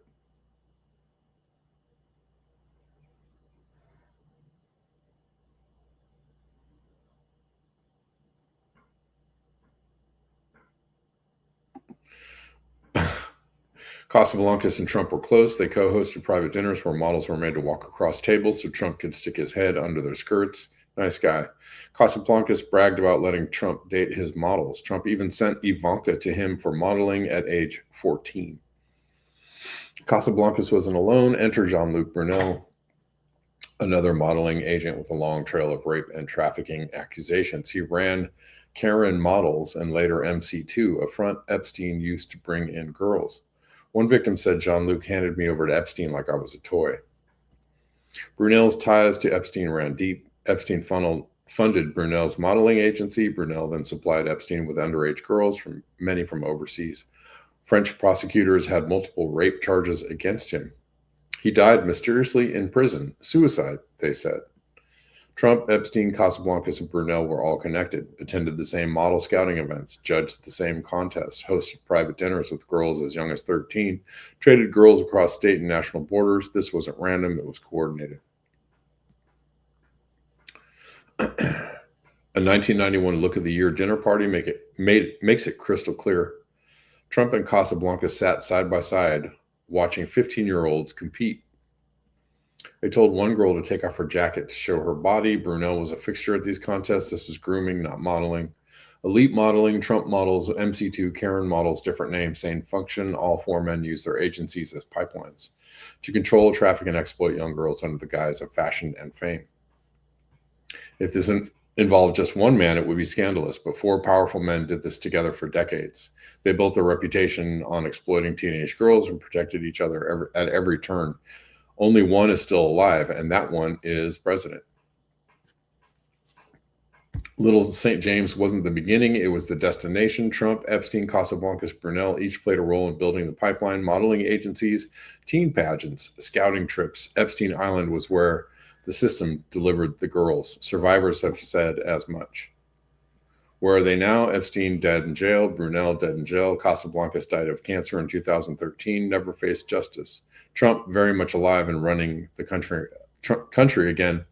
Casablancas and Trump were close. They co-hosted private dinners where models were made to walk across tables so Trump could stick his head under their skirts. Nice guy. Casablancas bragged about letting Trump date his models. Trump even sent Ivanka to him for modeling at age 14. Casablancas wasn't alone. Enter Jean-Luc Brunel, another modeling agent with a long trail of rape and trafficking accusations. He ran Karen Models and later MC2, a front Epstein used to bring in girls. One victim said Jean-Luc handed me over to Epstein like I was a toy. Brunel's ties to Epstein ran deep. Epstein funded Brunel's modeling agency. Brunel then supplied Epstein with underage girls, many from overseas. French prosecutors had multiple rape charges against him. He died mysteriously in prison. Suicide, they said. Trump, Epstein, Casablancas, and Brunel were all connected, attended the same model scouting events, judged the same contests, hosted private dinners with girls as young as 13, traded girls across state and national borders. This wasn't random, it was coordinated. A 1991 Look of the Year dinner party makes it crystal clear. Trump and Casablanca sat side by side, watching 15-year-olds compete. They told one girl to take off her jacket to show her body. Brunel was a fixture at these contests. This was grooming, not modeling. Elite modeling, Trump models, MC2, Karen models, different names, same function. All four men use their agencies as pipelines to control, traffic, and exploit young girls under the guise of fashion and fame. If this involved just one man, it would be scandalous, but four powerful men did this together for decades. They built their reputation on exploiting teenage girls and protected each other at every turn. Only one is still alive, and that one is president. Little St. James wasn't the beginning, it was the destination. Trump, Epstein, Casablancas, Brunel each played a role in building the pipeline, modeling agencies, teen pageants, scouting trips. Epstein Island was where the system delivered the girls. Survivors have said as much. Where are they now? Epstein dead in jail, Brunel dead in jail, Casablancas died of cancer in 2013, never faced justice. Trump very much alive and running the country again.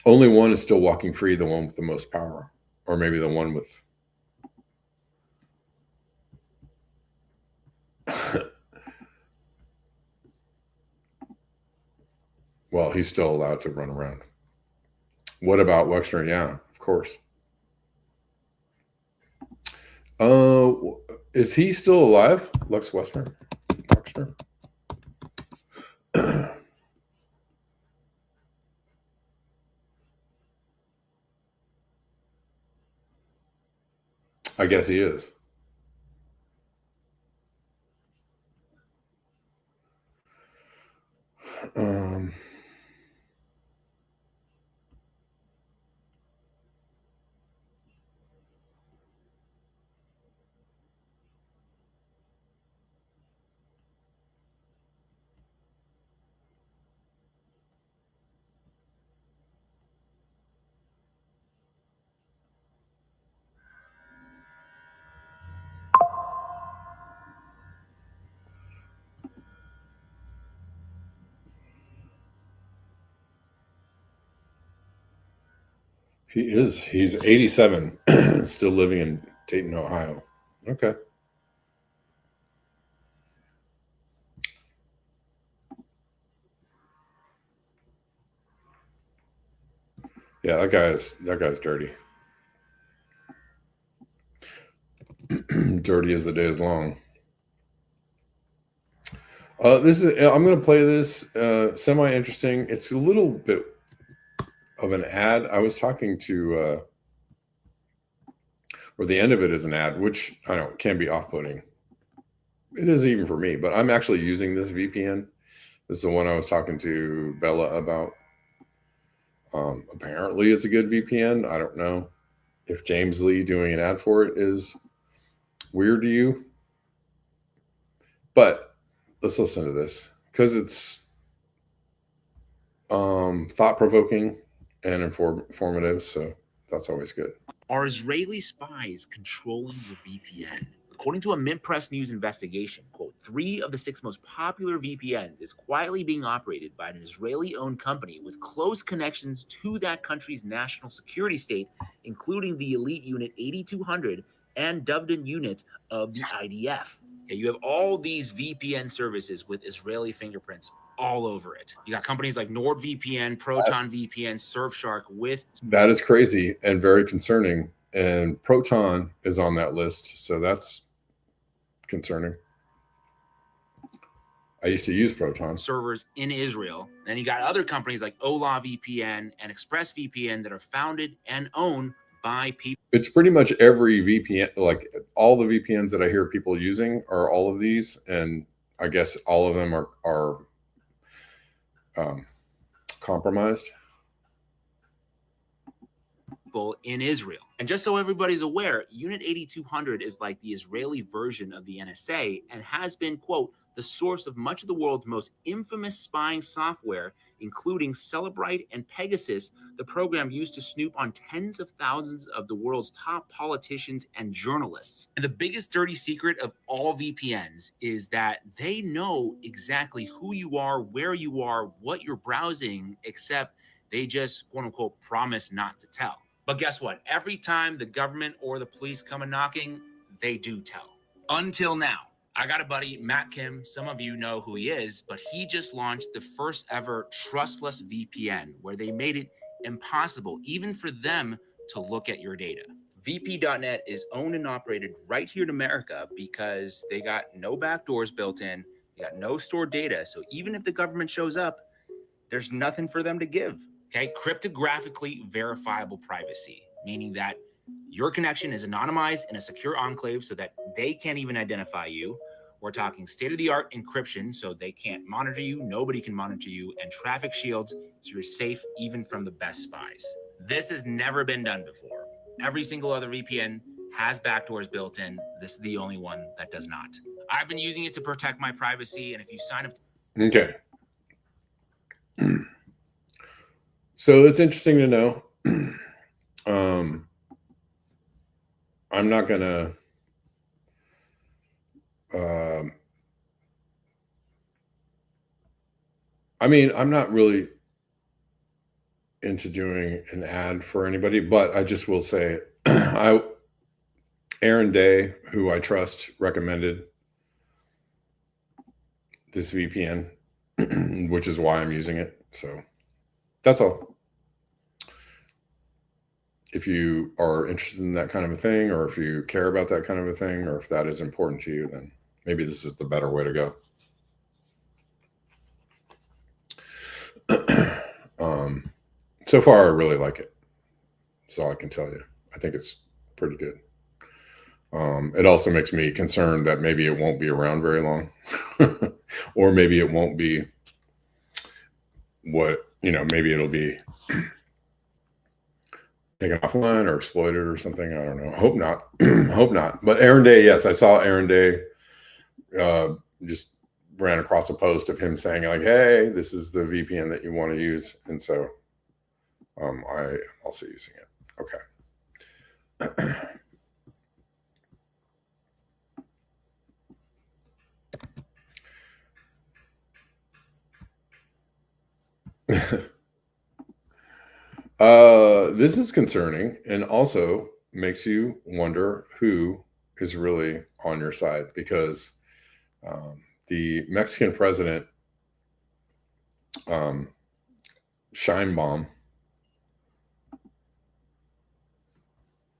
Only one is still walking free, the one with the most power, or maybe the one with well, he's still allowed to run around. What about Wexner? Yeah, of course. Is he still alive? Lex Wexner? I guess he is. He is. He's 87, still living in Dayton, Ohio. Okay. Yeah, that guy's dirty. Dirty as the day is long. I'm going to play this semi interesting. It's a little bit of an ad. I was talking to, or the end of it is an ad, which I know can be off-putting. It is even for me, but I'm actually using this VPN. This is the one I was talking to Bella about. Apparently, it's a good VPN. I don't know if James Lee doing an ad for it is weird to you, but let's listen to this because it's thought-provoking and informative. So that's always good. Are Israeli spies controlling your VPN? According to a Mint Press News investigation, quote, 3 of the 6 most popular VPNs is quietly being operated by an Israeli-owned company with close connections to that country's national security state, including the elite unit 8200 and dubbed-in unit of the IDF. Okay, you have all these VPN services with Israeli fingerprints all over it. You got companies like NordVPN, Proton VPN, Surfshark with... That is crazy and very concerning. And Proton is on that list, so that's concerning. I used to use Proton. Servers in Israel. Then you got other companies like Ola VPN and ExpressVPN that are founded and owned by people. It's pretty much every VPN, like all the VPNs that I hear people using are all of these, and I guess all of them are compromised. In Israel. And just so everybody's aware, Unit 8200 is like the Israeli version of the NSA and has been, quote, the source of much of the world's most infamous spying software, including Celebrite and Pegasus, the program used to snoop on tens of thousands of the world's top politicians and journalists. And the biggest dirty secret of all VPNs is that they know exactly who you are, where you are, what you're browsing, except they just, quote unquote, promise not to tell. But guess what? Every time the government or the police come a knocking, they do tell. Until now. I got a buddy, Matt Kim. Some of you know who he is, but he just launched the first ever trustless VPN, where they made it impossible even for them to look at your data. VP.net is owned and operated right here in America because they got no backdoors built in, they got no stored data. So even if the government shows up, there's nothing for them to give. Okay, cryptographically verifiable privacy, meaning that your connection is anonymized in a secure enclave so that they can't even identify you. We're talking state-of-the-art encryption so they can't monitor you, nobody can monitor you, and traffic shields so you're safe even from the best spies. This has never been done before. Every single other VPN has backdoors built in. This is the only one that does not. I've been using it to protect my privacy, and if you sign up... Okay. So it's interesting to know. I'm not gonna I'm not really into doing an ad for anybody, but I just will say Aaron Day, who I trust, recommended this VPN, which is why I'm using it. So that's all. If you are interested in that kind of a thing, or if you care about that kind of a thing, or if that is important to you, then maybe this is the better way to go. So far, I really like it. That's all I can tell you. I think it's pretty good. It also makes me concerned that maybe it won't be around very long, or maybe it won't be maybe it'll be taken offline or exploited or something. I don't know. I hope not. Hope not. But Aaron Day, yes, I saw Aaron Day just ran across a post of him saying like, hey, this is the VPN that you want to use. And so I'm also using it. Okay. This is concerning and also makes you wonder who is really on your side, because the Mexican president, Scheinbaum,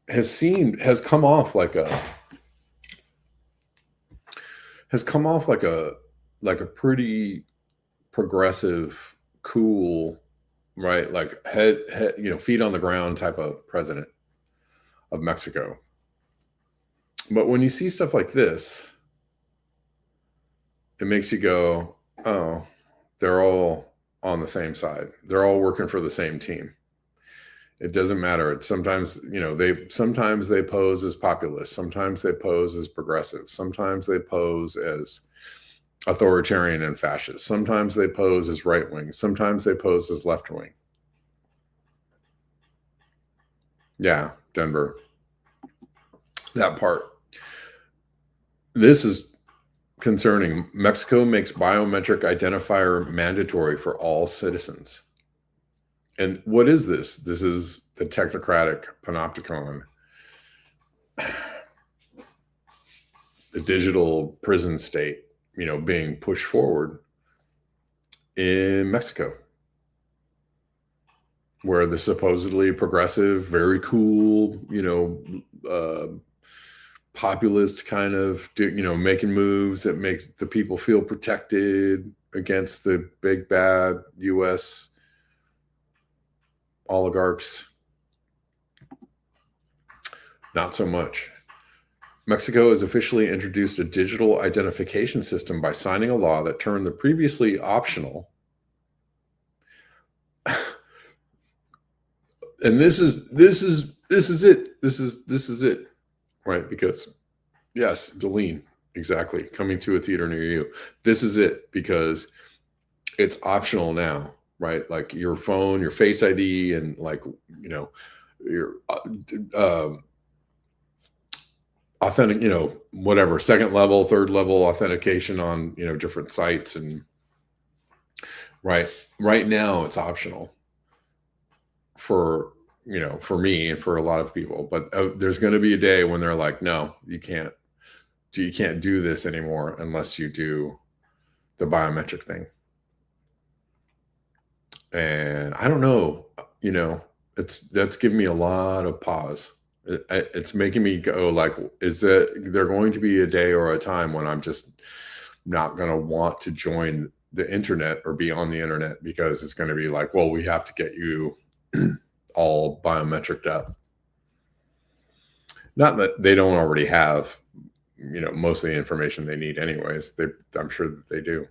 has come off like a pretty progressive, cool, right? Like head, feet on the ground type of president of Mexico. But when you see stuff like this, it makes you go, oh, they're all on the same side. They're all working for the same team. It doesn't matter. It's sometimes they pose as populist. Sometimes they pose as progressive. Sometimes they pose as authoritarian and fascist. Sometimes they pose as right wing. Sometimes they pose as left wing. Yeah, Denver. That part. This is concerning. Mexico makes biometric identifier mandatory for all citizens. And what is this? This is the technocratic panopticon, the digital prison state, being pushed forward in Mexico, where the supposedly progressive, very cool, populist kind of, making moves that make the people feel protected against the big bad U.S. oligarchs. Not so much. Mexico has officially introduced a digital identification system by signing a law that turned the previously optional. And this is it, right? Because yes, Deline, exactly, coming to a theater near you. This is it, because it's optional now, right? Like your phone, your Face ID, and your authentic, whatever, second level, third level authentication on, different sites. And right now it's optional for me and for a lot of people, but there's going to be a day when they're like, no, you can't do this anymore unless you do the biometric thing. And I don't know, that's giving me a lot of pause. It's making me go like, is there going to be a day or a time when I'm just not going to want to join the internet or be on the internet, because it's going to be like, well, we have to get you all biometric up. Not that they don't already have, most of the information they need anyways. I'm sure that they do.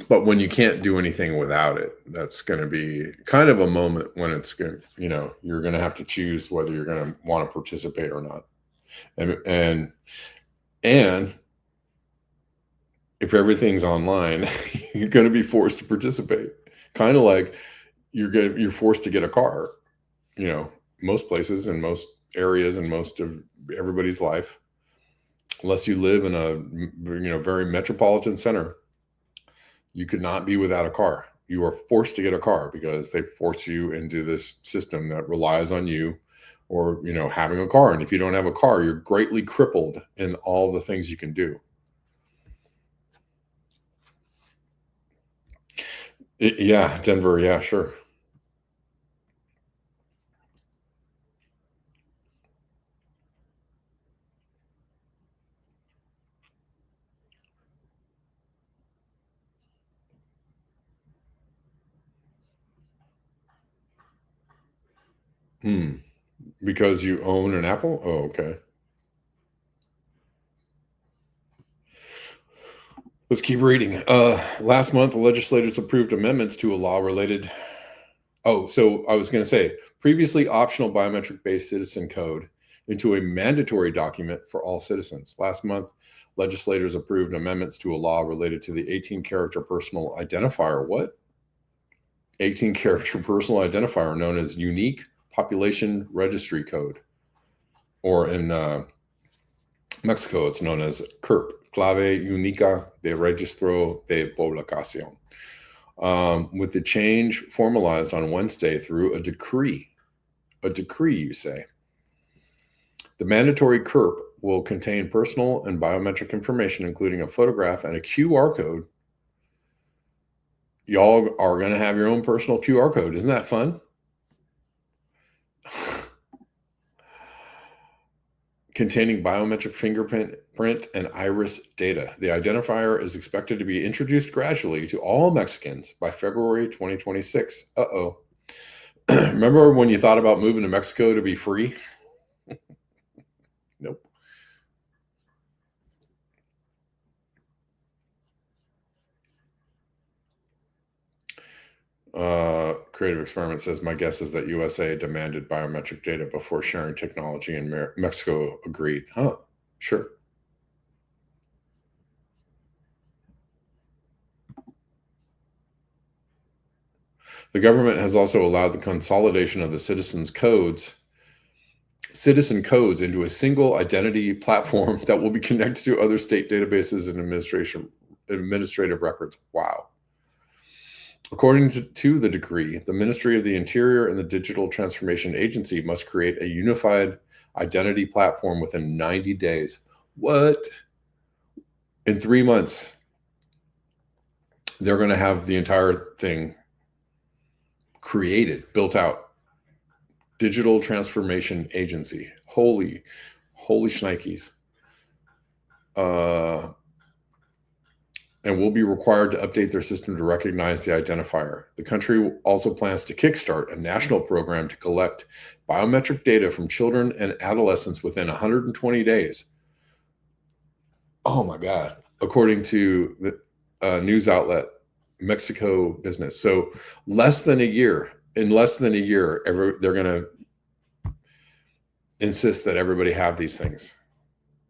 But when you can't do anything without it, that's going to be kind of a moment when it's going to, you're going to have to choose whether you're going to want to participate or not. And if everything's online, you're going to be forced to participate. Kind of like you're forced to get a car, most places and most areas and most of everybody's life, unless you live in a, very metropolitan center. You could not be without a car. You are forced to get a car because they force you into this system that relies on you, or, having a car. And if you don't have a car, you're greatly crippled in all the things you can do. Yeah, Denver. Yeah, sure. Because you own an Apple? Oh, okay. Let's keep reading. Last month, the legislators approved amendments to a law related. Oh, so I was going to say, previously optional biometric-based citizen code into a mandatory document for all citizens. Last month, legislators approved amendments to a law related to the 18-character personal identifier. What? 18-character personal identifier known as Unique Population Registry Code, or in Mexico, it's known as CURP, clave única de registro de población, with the change formalized on Wednesday through a decree. A decree, you say. The mandatory CURP will contain personal and biometric information, including a photograph and a QR code. Y'all are going to have your own personal QR code. Isn't that fun? Containing biometric fingerprint and iris data. The identifier is expected to be introduced gradually to all Mexicans by February 2026. Uh-oh. Remember when you thought about moving to Mexico to be free? Nope. Creative Experiment says, my guess is that USA demanded biometric data before sharing technology, and Mexico agreed. Huh, sure. The government has also allowed the consolidation of the citizen codes into a single identity platform that will be connected to other state databases and administrative records. Wow. According to the decree, the Ministry of the Interior and the Digital Transformation Agency must create a unified identity platform within 90 days. What? In 3 months, they're going to have the entire thing created, built out. Digital Transformation Agency. Holy shnikes. And will be required to update their system to recognize the identifier. The country also plans to kickstart a national program to collect biometric data from children and adolescents within 120 days. Oh my God. According to the news outlet, Mexico Business. So in less than a year, they're going to insist that everybody have these things.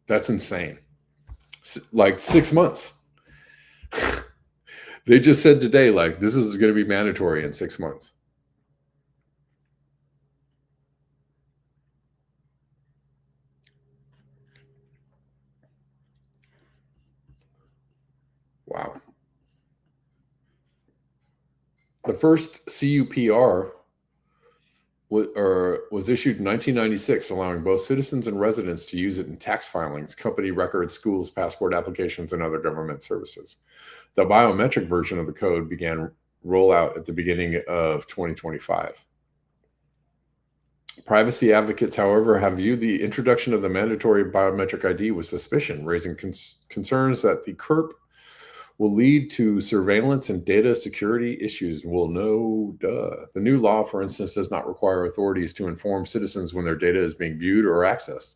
That's insane. Like 6 months. They just said today, like, this is going to be mandatory in 6 months. Wow. The first CUPR was issued in 1996, allowing both citizens and residents to use it in tax filings, company records, schools, passport applications, and other government services. The biometric version of the code began rollout at the beginning of 2025. Privacy advocates, however, have viewed the introduction of the mandatory biometric ID with suspicion, raising concerns that the CURP will lead to surveillance and data security issues. Well, no, duh. The new law, for instance, does not require authorities to inform citizens when their data is being viewed or accessed.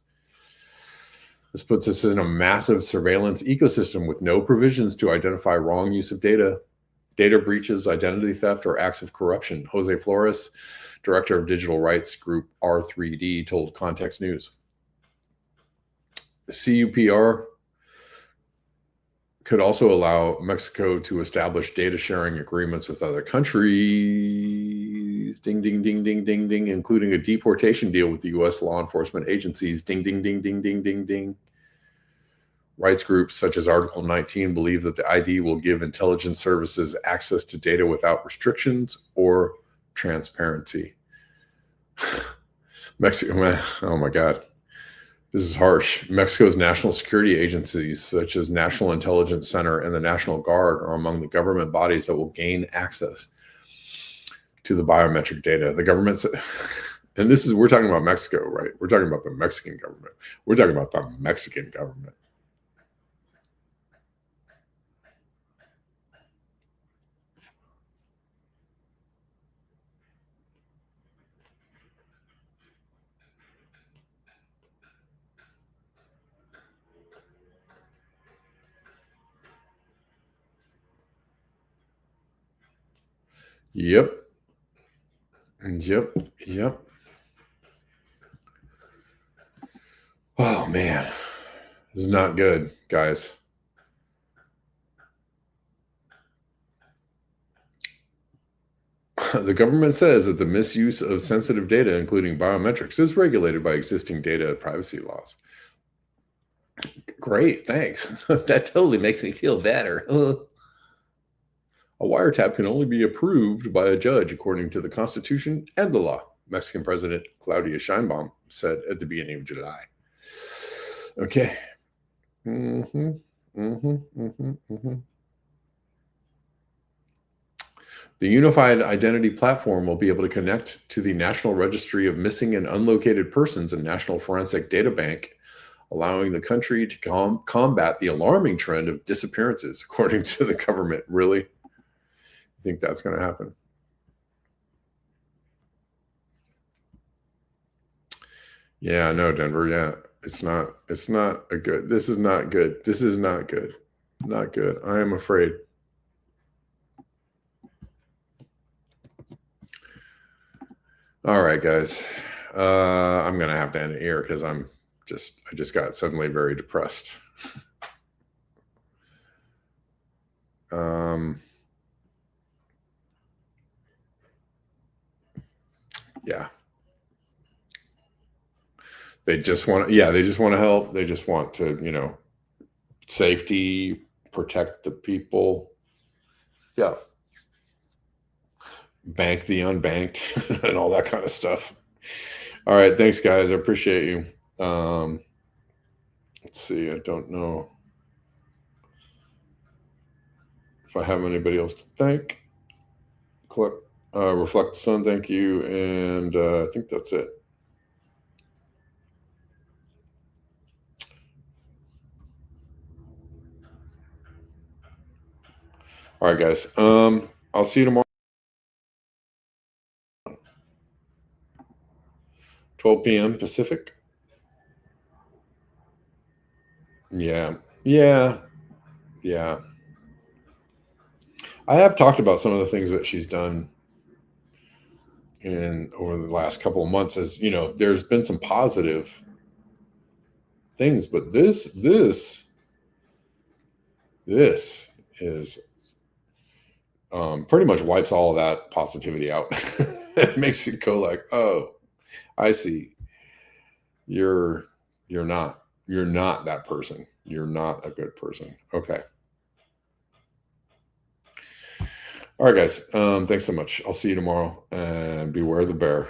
This puts us in a massive surveillance ecosystem with no provisions to identify wrong use of data, data breaches, identity theft, or acts of corruption. Jose Flores, director of digital rights group R3D, told Context News. The CUPR could also allow Mexico to establish data sharing agreements with other countries, ding, ding, ding, ding, ding, ding, including a deportation deal with the U.S. law enforcement agencies, ding, ding, ding, ding, ding, ding, ding. Rights groups such as Article 19 believe that the ID will give intelligence services access to data without restrictions or transparency. Mexico, oh my God. This is harsh. Mexico's national security agencies, such as National Intelligence Center and the National Guard, are among the government bodies that will gain access to the biometric data. The government, and this is, we're talking about Mexico, right? We're talking about the Mexican government. We're talking about the Mexican government. Yep. Oh man, this is not good, guys. The government says that the misuse of sensitive data, including biometrics, is regulated by existing data privacy laws. Great, thanks. That totally makes me feel better. A wiretap can only be approved by a judge according to the Constitution and the law, Mexican President Claudia Sheinbaum said at the beginning of July. Okay. The Unified Identity Platform will be able to connect to the National Registry of Missing and Unlocated Persons and National Forensic Data Bank, allowing the country to combat the alarming trend of disappearances, according to the government. Really? You think that's going to happen? Yeah, no, Denver. Yeah, it's not a good. This is not good. This is not good. Not good. I am afraid. All right, guys. I'm going to have to end it here because I just got suddenly very depressed. Yeah. They just want to help. They just want to, safety, protect the people. Yeah. Bank the unbanked and all that kind of stuff. All right. Thanks, guys. I appreciate you. Let's see. I don't know if I have anybody else to thank. Reflect the Sun, thank you. And I think that's it. All right, guys. I'll see you tomorrow. 12 p.m. Pacific. Yeah. I have talked about some of the things that she's done over the last couple of months. As there's been some positive things, but this is pretty much wipes all of that positivity out. It makes it go like, oh, I see. You're not that person. You're not a good person. Okay. All right, guys. Thanks so much. I'll see you tomorrow, and beware the bear.